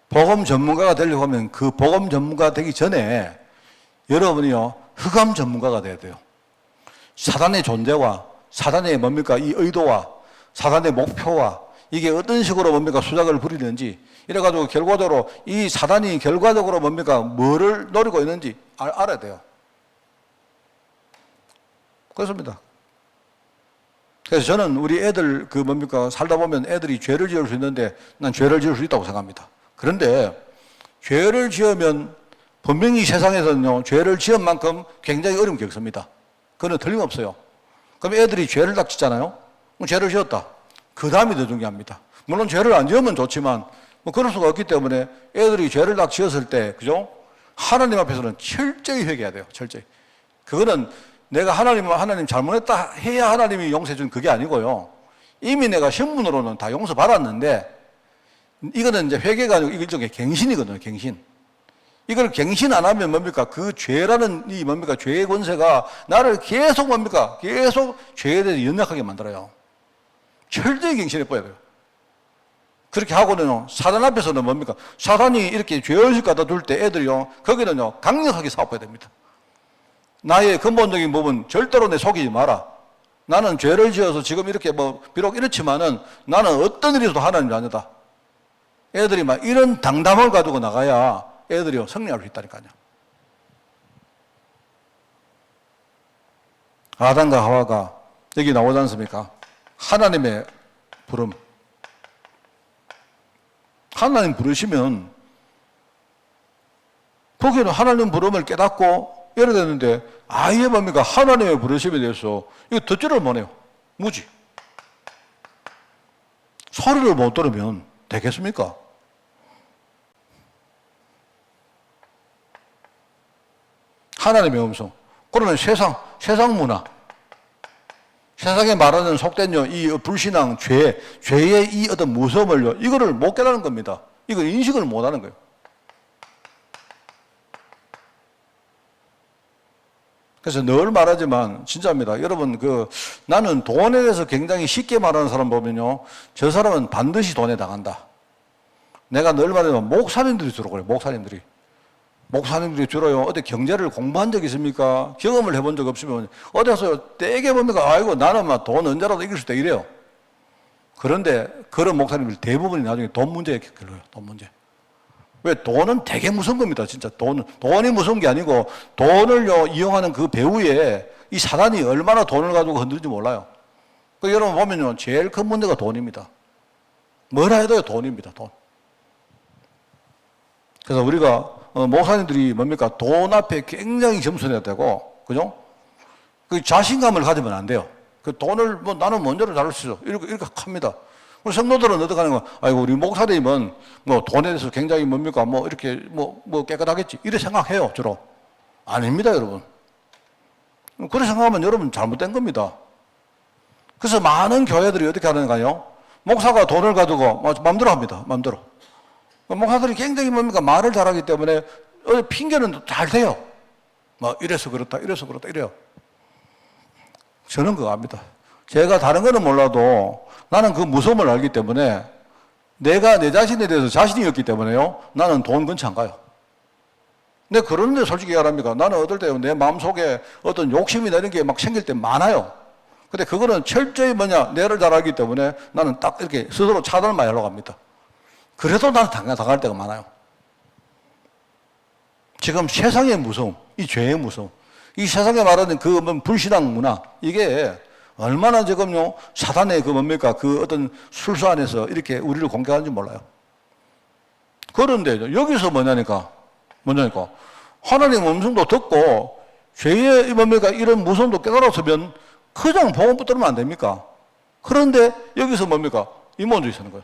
[SPEAKER 3] 복음 전문가가 되려고 하면 그 복음 전문가 되기 전에 여러분이요. 흑암 전문가가 돼야 돼요. 사단의 존재와 사단의 뭡니까? 이 의도와 사단의 목표와 이게 어떤 식으로 뭡니까? 수작을 부리는지 이래가지고 결과적으로 이 사단이 결과적으로 뭡니까? 뭐를 노리고 있는지 알아야 돼요. 그렇습니다. 그래서 저는 우리 애들 그 뭡니까 살다 보면 애들이 죄를 지을 수 있는데 난 죄를 지을 수 있다고 생각합니다. 그런데 죄를 지으면 분명히 세상에서는요 죄를 지은 만큼 굉장히 어려운 게 없습니다. 그건 틀림없어요. 그럼 애들이 죄를 딱 짓잖아요. 죄를 지었다. 그 다음이 더 중요합니다. 물론 죄를 안 지으면 좋지만 뭐 그럴 수가 없기 때문에 애들이 죄를 딱 지었을 때 그죠? 하나님 앞에서는 철저히 회개해야 돼요. 철저히. 그거는 내가 하나님 잘못했다 해야 하나님이 용서해 준 그게 아니고요. 이미 내가 신분으로는 다 용서받았는데 이거는 이제 회개가 아니고 일종의 갱신이거든요. 갱신. 이걸 갱신 안 하면 뭡니까? 그 죄라는 이 뭡니까? 죄의 권세가 나를 계속 뭡니까? 계속 죄에 대해서 연약하게 만들어요. 철저히 갱신해 버려야 돼요. 그렇게 하고는요, 사단 앞에서는 뭡니까? 사단이 이렇게 죄의식 갖다 둘 때 애들이요, 거기는요, 강력하게 싸워야 됩니다. 나의 근본적인 부분, 절대로 내 속이지 마라. 나는 죄를 지어서 지금 이렇게 뭐, 비록 이렇지만은 나는 어떤 일에서도 하나님 자녀다. 애들이 막 이런 당담을 가지고 나가야 애들이 승리할 수 있다니까요. 아담과 하와가 여기 나오지 않습니까? 하나님의 부름. 하나님 부르시면 거기는 하나님 부름을 깨닫고 이래야 되는데 아예 뭡니까? 하나님의 부르심에 대해서 이거 듣지를 못해요. 무지. 소리를 못 들으면 되겠습니까? 하나님의 음성. 그러면 세상 문화. 세상에 말하는 속된 이 불신앙, 죄의 이 어떤 무서움을요, 이거를 못 깨닫는 겁니다. 이걸 인식을 못 하는 거예요. 그래서 늘 말하지만, 진짜입니다. 여러분, 나는 돈에 대해서 굉장히 쉽게 말하는 사람 보면요, 저 사람은 반드시 돈에 당한다. 내가 늘 말하지만, 목사님들이 주로 그래요, 목사님들이. 목사님들이 주로요, 어디 경제를 공부한 적 있습니까? 경험을 해본 적 없으면, 어디 가서 떼게 봅니까? 아이고, 나는 막 돈 언제라도 이길 수 있다, 이래요. 그런데 그런 목사님들 대부분이 나중에 돈 문제에 걸려요, 돈 문제. 왜? 돈은 되게 무서운 겁니다, 진짜. 돈이 무서운 게 아니고, 돈을요, 이용하는 그 배후에 이 사단이 얼마나 돈을 가지고 흔들지 몰라요. 여러분 보면요, 제일 큰 문제가 돈입니다. 뭐라 해도 돈입니다, 돈. 그래서 우리가 목사님들이 뭡니까? 돈 앞에 굉장히 겸손해야 되고, 그죠? 그 자신감을 가지면 안 돼요. 그 돈을 나는 먼저로 잘할 수 있어. 이렇게 합니다. 우리 성도들은 어떻게 하는 거야? 아이고, 우리 목사님은 돈에 대해서 굉장히 뭡니까? 이렇게 깨끗하겠지. 이렇게 생각해요, 주로. 아닙니다, 여러분. 그렇게 생각하면 여러분 잘못된 겁니다. 그래서 많은 교회들이 어떻게 하는가요? 목사가 돈을 가지고 마음대로 합니다, 마음대로. 목사들이 굉장히 말을 잘하기 때문에 핑계는 잘 돼요. 이래서 그렇다, 이래서 그렇다, 이래요. 저는 그거 압니다. 제가 다른 거는 몰라도 나는 그 무서움을 알기 때문에 내가 내 자신에 대해서 자신이 없기 때문에요. 나는 돈 근처 안 가요. 근데 그런데 솔직히 말합니까? 나는 어떨 때 내 마음속에 어떤 욕심이나 이런 게 막 생길 때 많아요. 근데 그거는 철저히 내를 잘 알기 때문에 나는 딱 이렇게 스스로 차단을 많이 하려고 합니다. 그래도 나는 당할 때가 많아요. 지금 세상의 무서움, 이 죄의 무서움, 이 세상에 말하는 그 불신앙 문화, 이게 얼마나 지금요, 사단의 그 어떤 술수 안에서 이렇게 우리를 공격하는지 몰라요. 그런데 여기서 뭐냐니까, 하나님 음성도 듣고, 죄의 이런 무서움도 깨달았으면 그냥 복음 붙들면 안 됩니까? 그런데 여기서 이모주의 쓰는 거예요.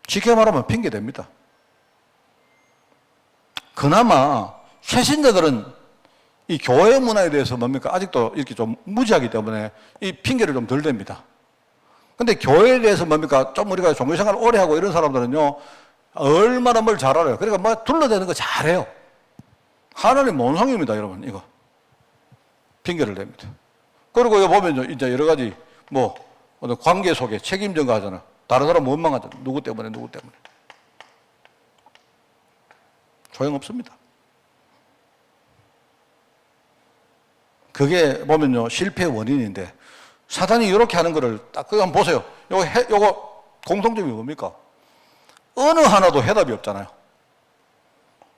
[SPEAKER 3] 쉽게 말하면 핑계됩니다. 그나마 최신자들은 이 교회 문화에 대해서 아직도 이렇게 좀 무지하기 때문에 이 핑계를 좀 덜 댑니다. 근데 교회에 대해서 좀 우리가 종교생활 오래 하고 이런 사람들은요, 얼마나 뭘 잘 알아요. 그러니까 둘러대는 거 잘해요. 하나님 본성입니다, 여러분, 이거. 핑계를 댑니다. 그리고 여기 보면 이제 여러 가지 어떤 관계 속에 책임 전가하잖아요. 다른 사람 원망하잖아요. 누구 때문에. 소용없습니다. 그게 보면요, 실패의 원인인데, 사단이 이렇게 하는 거를 딱, 한번 보세요. 요거 공통점이 뭡니까? 어느 하나도 해답이 없잖아요.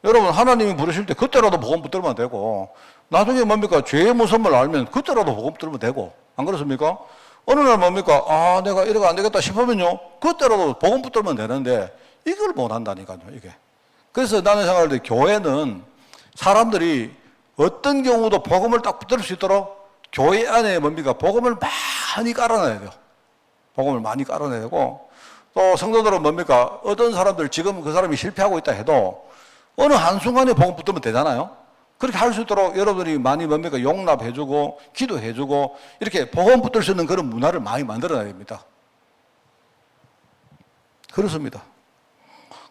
[SPEAKER 3] 여러분 하나님이 부르실 때 그때라도 복음 붙들면 되고 나중에 뭡니까? 죄의 무서움을 알면 그때라도 복음 붙들면 되고 안 그렇습니까? 어느 날 뭡니까? 아 내가 이래가 안 되겠다 싶으면요 그때라도 복음 붙들면 되는데 이걸 못 한다니까요 이게. 그래서 나는 생각할 때 교회는 사람들이 어떤 경우도 복음을 딱 붙들 수 있도록 교회 안에 뭡니까? 복음을 많이 깔아놔야 돼요. 복음을 많이 깔아내야 되고 또 성도들은 뭡니까? 어떤 사람들 지금 그 사람이 실패하고 있다 해도 어느 한순간에 복음 붙들면 되잖아요. 그렇게 할 수 있도록 여러분들이 많이 뭡니까? 용납해주고 기도해주고 이렇게 복음 붙들 수 있는 그런 문화를 많이 만들어놔야 됩니다. 그렇습니다.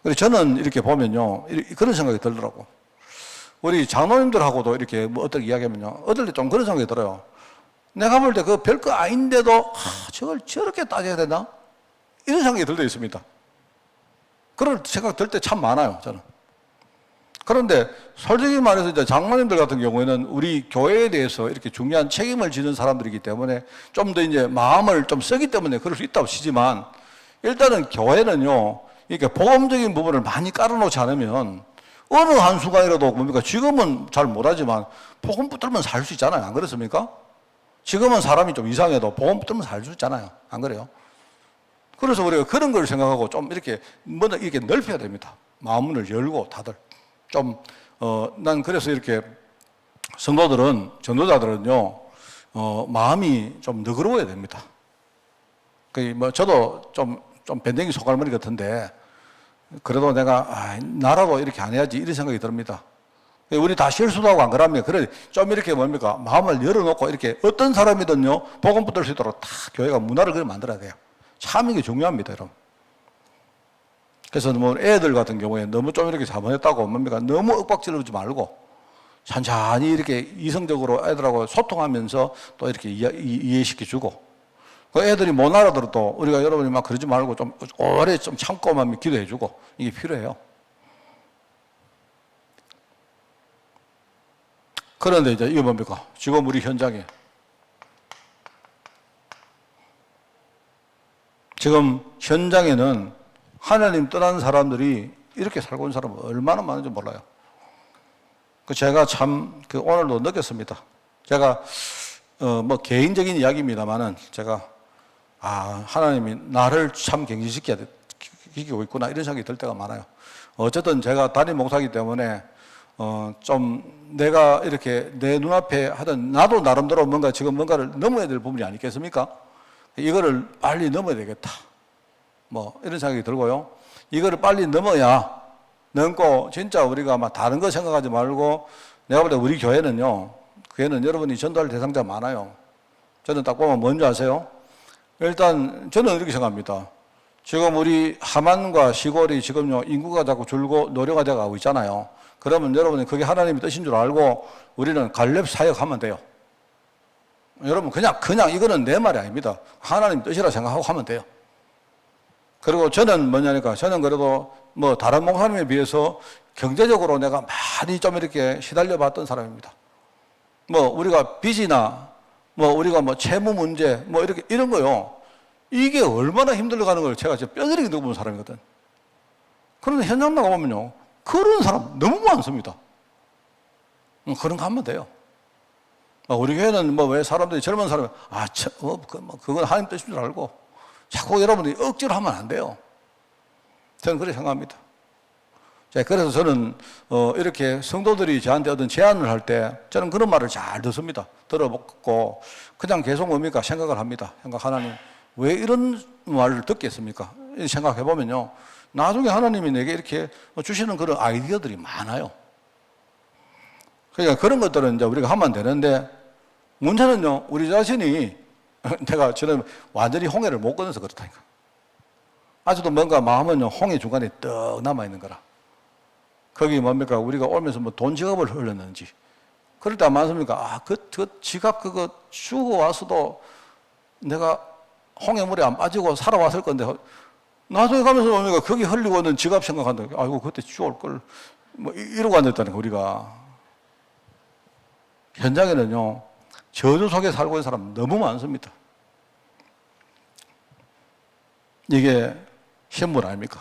[SPEAKER 3] 그래서 저는 이렇게 보면요 그런 생각이 들더라고. 우리 장로님들하고도 이렇게 뭐 어떻게 이야기하면요 어떨 때 좀 그런 생각이 들어요. 내가 볼 때 그 별거 아닌데도 저걸 저렇게 따져야 되나? 이런 생각이 들 때 있습니다. 그런 생각 들 때 참 많아요, 저는. 그런데 솔직히 말해서 이제 장로님들 같은 경우에는 우리 교회에 대해서 이렇게 중요한 책임을 지는 사람들이기 때문에 좀 더 이제 마음을 좀 쓰기 때문에 그럴 수 있다고 치지만 일단은 교회는요, 이렇게 복음적인 부분을 많이 깔아놓지 않으면 어느 한순간이라도 뭡니까? 지금은 잘 못하지만 복음 붙들면 살 수 있잖아요. 안 그렇습니까? 지금은 사람이 좀 이상해도 복음 붙들면 살 수 있잖아요. 안 그래요? 그래서 우리가 그런 걸 생각하고 좀 이렇게 뭐든 이렇게 넓혀야 됩니다. 마음문을 열고 다들 좀 난 그래서 이렇게 성도들은 전도자들은요 마음이 좀 너그러워야 됩니다. 그 뭐 저도 좀 밴댕이 소갈머리 같은데 그래도 내가 나라도 이렇게 안 해야지 이런 생각이 듭니다. 우리 다 실수도 하고 안 그러면 그래 좀 이렇게 뭡니까 마음을 열어놓고 이렇게 어떤 사람이든요 복음 붙들 수 있도록 다 교회가 문화를 그렇게 만들어야 돼요. 참 이게 중요합니다, 여러분. 그래서 뭐 애들 같은 경우에 너무 좀 이렇게 잘못했다고 뭡니까 너무 윽박지르지 말고 천천히 이렇게 이성적으로 애들하고 소통하면서 또 이렇게 이해시켜주고 그 애들이 못 알아들어도 우리가 여러분이 막 그러지 말고 좀 오래 좀 참고만 기도해주고 이게 필요해요. 그런데 이제 이게 뭡니까? 지금 우리 현장에 지금 현장에는 하나님 떠난 사람들이 이렇게 살고 있는 사람은 얼마나 많은지 몰라요. 그 제가 참 그 오늘도 느꼈습니다. 제가 뭐 개인적인 이야기입니다만은 제가 하나님이 나를 참 경진시키고 있구나 이런 생각이 들 때가 많아요. 어쨌든 제가 담임 목사이기 때문에 좀 내가 이렇게 내 눈앞에 하던 나도 나름대로 뭔가 지금 뭔가를 넘어야 될 부분이 아니겠습니까? 이거를 빨리 넘어야 되겠다. 뭐 이런 생각이 들고요. 이거를 빨리 넘고 진짜 우리가 막 다른 거 생각하지 말고 내가 볼 때 우리 교회는요. 교회는 여러분이 전도할 대상자 많아요. 저는 딱 보면 뭔지 아세요? 일단 저는 이렇게 생각합니다. 지금 우리 하만과 시골이 지금요 인구가 자꾸 줄고 노령화 되어 가고 있잖아요. 그러면 여러분이 그게 하나님의 뜻인 줄 알고 우리는 갈렙 사역하면 돼요. 여러분 그냥 이거는 내 말이 아닙니다. 하나님 뜻이라 생각하고 하면 돼요. 그리고 저는 뭐냐니까 저는 그래도 뭐 다른 목사님에 비해서 경제적으로 내가 많이 좀 이렇게 시달려 봤던 사람입니다. 뭐 우리가 빚이나 뭐 우리가 뭐 채무 문제 뭐 이렇게 이런 거요. 이게 얼마나 힘들어 가는 걸 제가 진짜 뼈저리게 느껴본 사람이거든. 그런데 현장 나가보면요. 그런 사람 너무 많습니다. 그런 거 하면 돼요. 우리 교회는 뭐 왜 사람들이 젊은 사람이 그건 하나님 뜻인 줄 알고 자꾸 여러분들이 억지로 하면 안 돼요. 저는 그렇게 생각합니다. 그래서 저는 이렇게 성도들이 저한테 어떤 제안을 할 때 저는 그런 말을 잘 듣습니다. 들어보고 그냥 계속 뭡니까 생각을 합니다. 하나님 왜 이런 말을 듣겠습니까? 생각해 보면요. 나중에 하나님이 내게 이렇게 주시는 그런 아이디어들이 많아요. 그러니까 그런 것들은 이제 우리가 하면 되는데 문제는요. 우리 자신이 저는 완전히 홍해를 못 건너서 그렇다니까. 아직도 뭔가 마음은 홍해 중간에 떡 남아있는 거라. 거기 뭡니까? 우리가 오면서 뭐 돈 지갑을 흘렸는지. 그럴 때 많습니까? 그 지갑 그거 주고 와서도 내가 홍해물에 안 빠지고 살아왔을 건데 나중에 가면서 뭡니까? 거기 흘리고 있는 지갑 생각한다. 아이고, 그때 주올 걸. 뭐 이러고 앉았다니까, 우리가. 현장에는요, 저주 속에 살고 있는 사람 너무 많습니다. 이게 신문 아닙니까?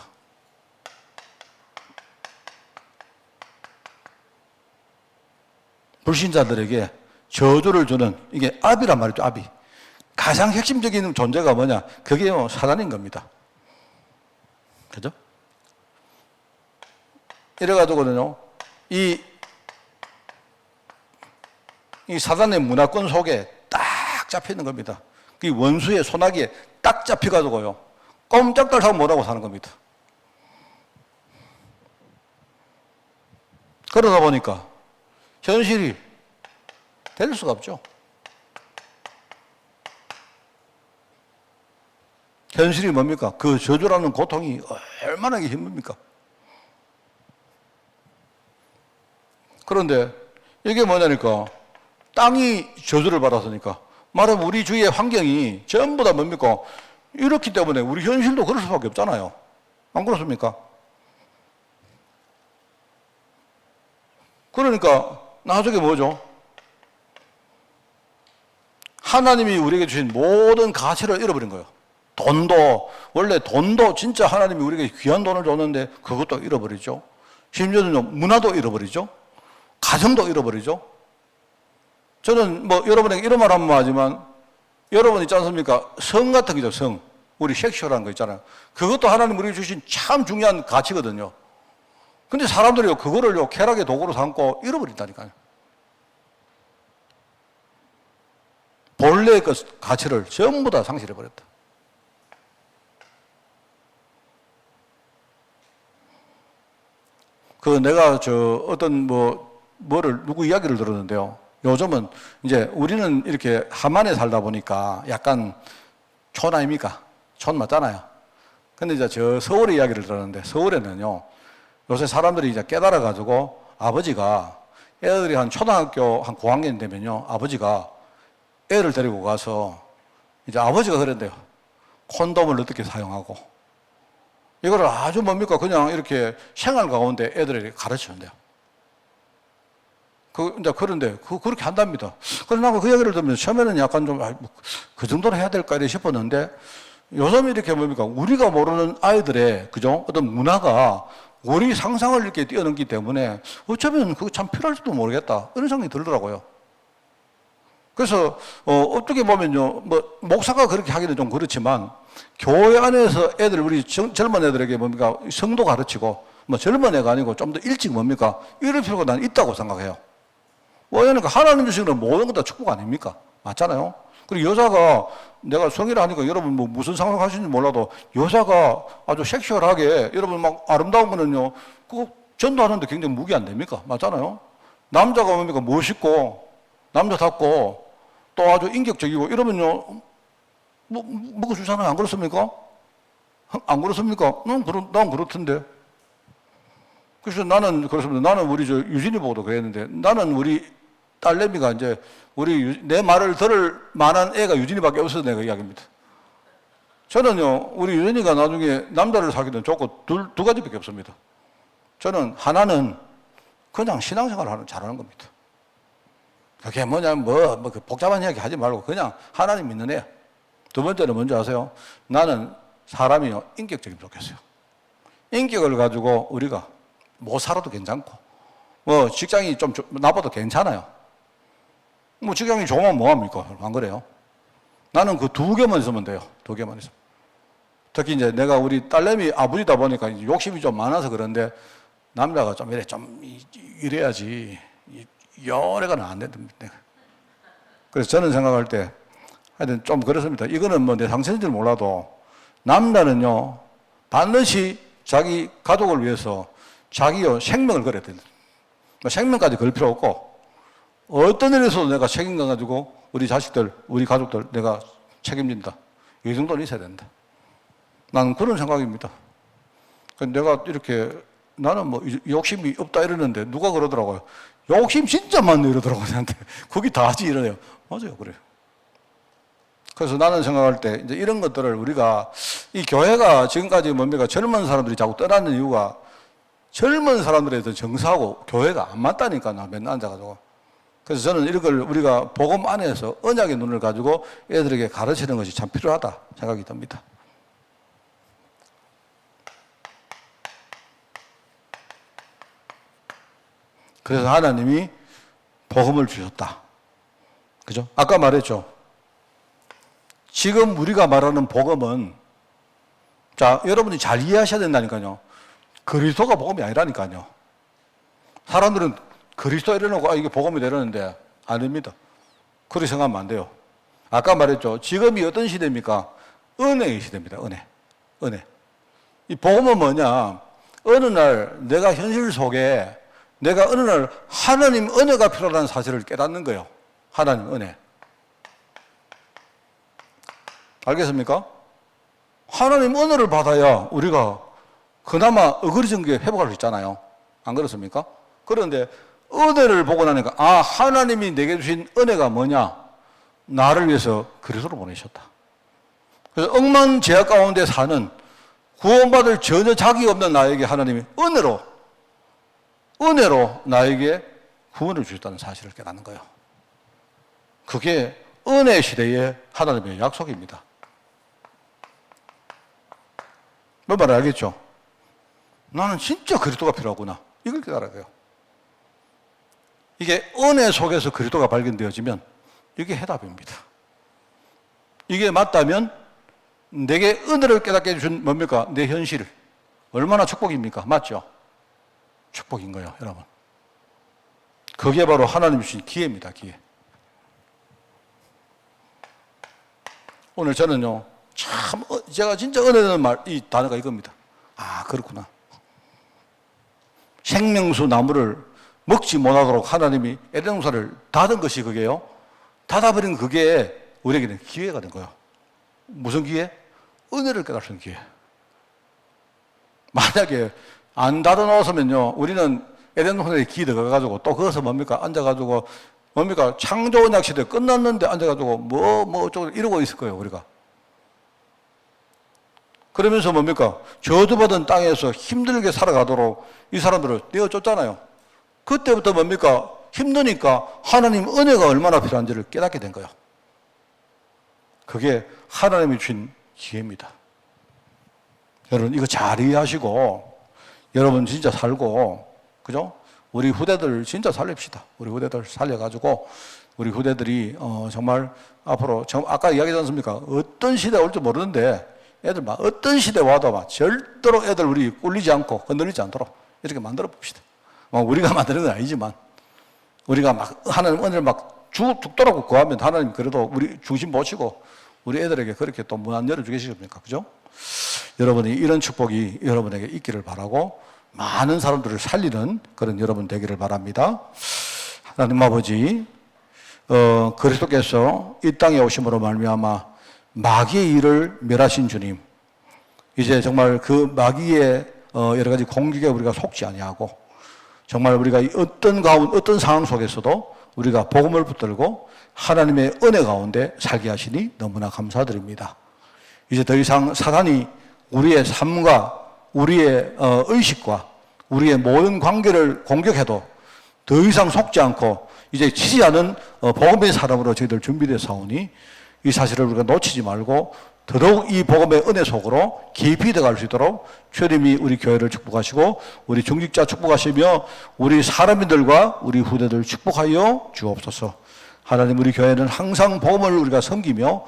[SPEAKER 3] 불신자들에게 저주를 주는 이게 아비란 말이죠. 아비. 가장 핵심적인 존재가 뭐냐? 그게 사단인 겁니다. 그죠? 이래가지고는요, 이 사단의 문화권 속에 딱 잡혀 있는 겁니다. 그 원수의 소나기에 딱 잡혀가지고요, 꼼짝달 하고 못하고 사는 겁니다. 그러다 보니까 현실이 될 수가 없죠. 현실이 뭡니까? 그 저주라는 고통이 얼마나 힘듭니까? 그런데 이게 뭐냐니까, 땅이 저주를 받았으니까, 말하면 우리 주위의 환경이 전부 다 뭡니까? 이렇기 때문에 우리 현실도 그럴 수밖에 없잖아요. 안 그렇습니까? 그러니까 나중에 뭐죠? 하나님이 우리에게 주신 모든 가치를 잃어버린 거예요. 원래 돈도 진짜 하나님이 우리에게 귀한 돈을 줬는데 그것도 잃어버리죠. 심지어는 문화도 잃어버리죠. 가정도 잃어버리죠. 저는 뭐 여러분에게 이런 말 한 번 하지만, 여러분 있지 않습니까? 성 같은 거죠, 성. 우리 섹슈얼한 거 있잖아요. 그것도 하나님 우리에게 주신 참 중요한 가치거든요. 근데 사람들이요, 그거를요, 쾌락의 도구로 삼고 잃어버린다니까요. 본래의 그 가치를 전부 다 상실해버렸다. 내가 누구 이야기를 들었는데요. 요즘은 이제 우리는 이렇게 함안에 살다 보니까 약간 촌 아닙니까? 촌 맞잖아요. 근데 이제 저 서울의 이야기를 들었는데, 서울에는요, 요새 사람들이 이제 깨달아가지고 아버지가, 애들이 한 초등학교 한 고학년 되면요, 아버지가 애를 데리고 가서, 이제 아버지가 그랬대요. 콘돔을 어떻게 사용하고, 이거를 아주 뭡니까? 그냥 이렇게 생활 가운데 애들에게 가르치는데요. 그런데 그렇게 한답니다. 그래서 나그 이야기를 들으면 처음에는 약간 그 정도는 해야 될까 이래 싶었는데, 요즘 이렇게 뭡니까? 우리가 모르는 아이들의, 그죠? 어떤 문화가 우리 상상을 이렇게 뛰어넘기 때문에 어쩌면 그거 참 필요할지도 모르겠다. 이런 생각이 들더라고요. 그래서, 어떻게 보면요, 목사가 그렇게 하기는 좀 그렇지만, 교회 안에서 우리 젊은 애들에게 뭡니까? 성도 가르치고, 젊은 애가 아니고 좀 더 일찍 뭡니까? 이럴 필요가 난 있다고 생각해요. 왜냐하면 하나님 주신 건 모든 것 다 축복 아닙니까? 맞잖아요? 그리고 여자가, 내가 성이라 하니까 여러분 무슨 상황 하시는지 몰라도, 여자가 아주 섹슈얼하게, 여러분 막 아름다운 거는요, 그거 전도하는데 굉장히 무기 안 됩니까? 맞잖아요? 남자가 뭡니까? 멋있고, 남자답고, 또 아주 인격적이고, 이러면요, 먹어주잖아요. 안 그렇습니까? 안 그렇습니까? 난 그렇던데. 그래서 나는 그렇습니다. 나는 우리 유진이 보고도 그랬는데, 나는 우리 딸내미가 이제 내 말을 들을 만한 애가 유진이밖에 없어서 내가 이야기합니다. 저는요, 우리 유진이가 나중에 남자를 사귀든 좋고 두 가지밖에 없습니다. 저는 하나는 그냥 신앙생활을 잘하는 겁니다. 그게 뭐냐면 그 복잡한 이야기 하지 말고 그냥 하나님 믿는 애야. 두 번째는 뭔지 아세요? 나는 사람이요, 인격적이면 좋겠어요. 인격을 가지고 우리가 못 살아도 괜찮고, 직장이 좀 나빠도 괜찮아요. 직장이 좋으면 뭐합니까? 안 그래요? 나는 그 두 개만 있으면 돼요. 두 개만 있으면. 특히 이제 내가 우리 딸내미 아버지다 보니까 이제 욕심이 좀 많아서 그런데, 남자가 좀 이래야지. 열애가는 안 된답니다. 그래서 저는 생각할 때, 하여튼 좀 그렇습니다. 이거는 내 상처인지 몰라도, 남자는요, 반드시 자기 가족을 위해서 자기의 생명을 걸어야 된다. 생명까지 걸 필요 없고, 어떤 일에서도 내가 책임감 가지고 우리 자식들, 우리 가족들 내가 책임진다. 이 정도는 있어야 된다. 나는 그런 생각입니다. 내가 나는 욕심이 없다 이러는데 누가 그러더라고요. 욕심 진짜 많네 이러더라고요. 저한테. 거기 다 하지 이러네요. 맞아요. 그래요. 그래서 나는 생각할 때 이제 이런 것들을 우리가, 이 교회가 지금까지 뭡니까? 젊은 사람들이 자꾸 떠나는 이유가 젊은 사람들에 대해서 정서하고 교회가 안 맞다니까, 나 맨날 앉아가지고. 그래서 저는 이런 걸 우리가 복음 안에서 언약의 눈을 가지고 애들에게 가르치는 것이 참 필요하다 생각이 듭니다. 그래서 하나님이 복음을 주셨다. 그죠? 아까 말했죠. 지금 우리가 말하는 복음은, 자, 여러분이 잘 이해하셔야 된다니까요. 그리스도가 복음이 아니라니까요. 사람들은 그리스도 이래놓고 이게 복음이 되려는데 아닙니다. 그렇게 생각하면 안 돼요. 아까 말했죠. 지금이 어떤 시대입니까? 은혜의 시대입니다. 은혜. 이 복음은 뭐냐? 어느 날 내가 현실 속에 내가 어느 날 하나님 은혜가 필요하다는 사실을 깨닫는 거예요. 하나님 은혜. 알겠습니까? 하나님 은혜를 받아야 우리가 그나마 어그러진 게 회복할 수 있잖아요. 안 그렇습니까? 그런데 은혜를 보고 나니까 하나님이 내게 주신 은혜가 뭐냐? 나를 위해서 그리스도를 보내셨다. 그래서 억만 죄악 가운데 사는 구원받을 전혀 자격이 없는 나에게 하나님이 은혜로 나에게 구원을 주셨다는 사실을 깨닫는 거예요. 그게 은혜 시대의 하나님의 약속입니다. 뭐 말 알겠죠? 나는 진짜 그리스도가 필요하구나. 이걸 깨달아야 돼요. 이게 은혜 속에서 그리스도가 발견되어지면 이게 해답입니다. 이게 맞다면 내게 은혜를 깨닫게 해준 뭡니까? 내 현실. 얼마나 축복입니까? 맞죠? 축복인 거예요, 여러분. 그게 바로 하나님이 주신 기회입니다, 기회. 오늘 저는요, 참, 제가 진짜 은혜되는 말, 이 단어가 이겁니다. 그렇구나. 생명수 나무를 먹지 못하도록 하나님이 에덴 동산을 닫은 것이 그게요. 닫아버린 그게 우리에게는 기회가 된 거예요. 무슨 기회? 은혜를 깨달을 수 있는 기회. 만약에 안 닫아놓았으면요, 우리는 에덴 동산에 기 들어가가지고 또 거기서 뭡니까? 앉아가지고 뭡니까? 창조 언약 시대 끝났는데 앉아가지고 어쩌고 이러고 있을 거예요, 우리가. 그러면서 뭡니까? 저주받은 땅에서 힘들게 살아가도록 이 사람들을 떼어줬잖아요. 그때부터 뭡니까? 힘드니까 하나님 은혜가 얼마나 필요한지를 깨닫게 된 거예요. 그게 하나님이 주신 기회입니다. 여러분, 이거 잘 이해하시고, 여러분 진짜 살고, 그죠? 우리 후대들 진짜 살립시다. 우리 후대들 살려가지고, 우리 후대들이, 정말 앞으로, 아까 이야기하지 않습니까? 어떤 시대가 올지 모르는데, 애들 막 어떤 시대 와도 막 절대로 애들 우리 꿀리지 않고 건드리지 않도록 이렇게 만들어 봅시다. 우리가 만드는 건 아니지만, 우리가 막 하나님 은혜를 막 죽도록 구하면 하나님 그래도 우리 중심 보시고 우리 애들에게 그렇게 또 문 안 열어주겠습니까? 그죠? 여러분이 이런 축복이 여러분에게 있기를 바라고 많은 사람들을 살리는 그런 여러분 되기를 바랍니다. 하나님 아버지, 그리스도께서 이 땅에 오심으로 말미암아 마귀의 일을 멸하신 주님, 이제 정말 그 마귀의 여러 가지 공격에 우리가 속지 아니하고 정말 우리가 어떤 상황 속에서도 우리가 복음을 붙들고 하나님의 은혜 가운데 살게 하시니 너무나 감사드립니다. 이제 더 이상 사단이 우리의 삶과 우리의 의식과 우리의 모든 관계를 공격해도 더 이상 속지 않고 이제 치지 않은 복음의 사람으로 저희들 준비되어 사오니 이 사실을 우리가 놓치지 말고 더더욱 이 복음의 은혜 속으로 깊이 들어갈 수 있도록 주님이 우리 교회를 축복하시고 우리 중직자 축복하시며 우리 사람들과 우리 후대들 축복하여 주옵소서. 하나님, 우리 교회는 항상 복음을 우리가 섬기며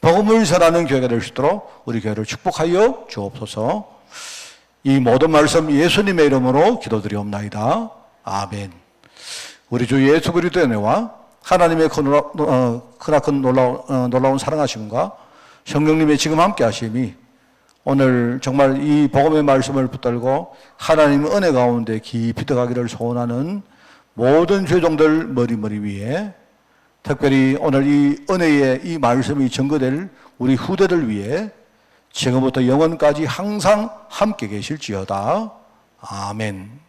[SPEAKER 3] 복음을 전하는 교회가 될 수 있도록 우리 교회를 축복하여 주옵소서. 이 모든 말씀 예수님의 이름으로 기도드리옵나이다. 아멘. 우리 주 예수 그리스도의 은혜와 하나님의 크나큰 놀라운 사랑하심과 성령님의 지금 함께 하심이 오늘 정말 이 복음의 말씀을 붙들고 하나님의 은혜 가운데 깊이 들어가기를 소원하는 모든 죄종들 머리 위에, 특별히 오늘 이 은혜의 이 말씀이 증거될 우리 후대들 위해 지금부터 영원까지 항상 함께 계실지어다. 아멘.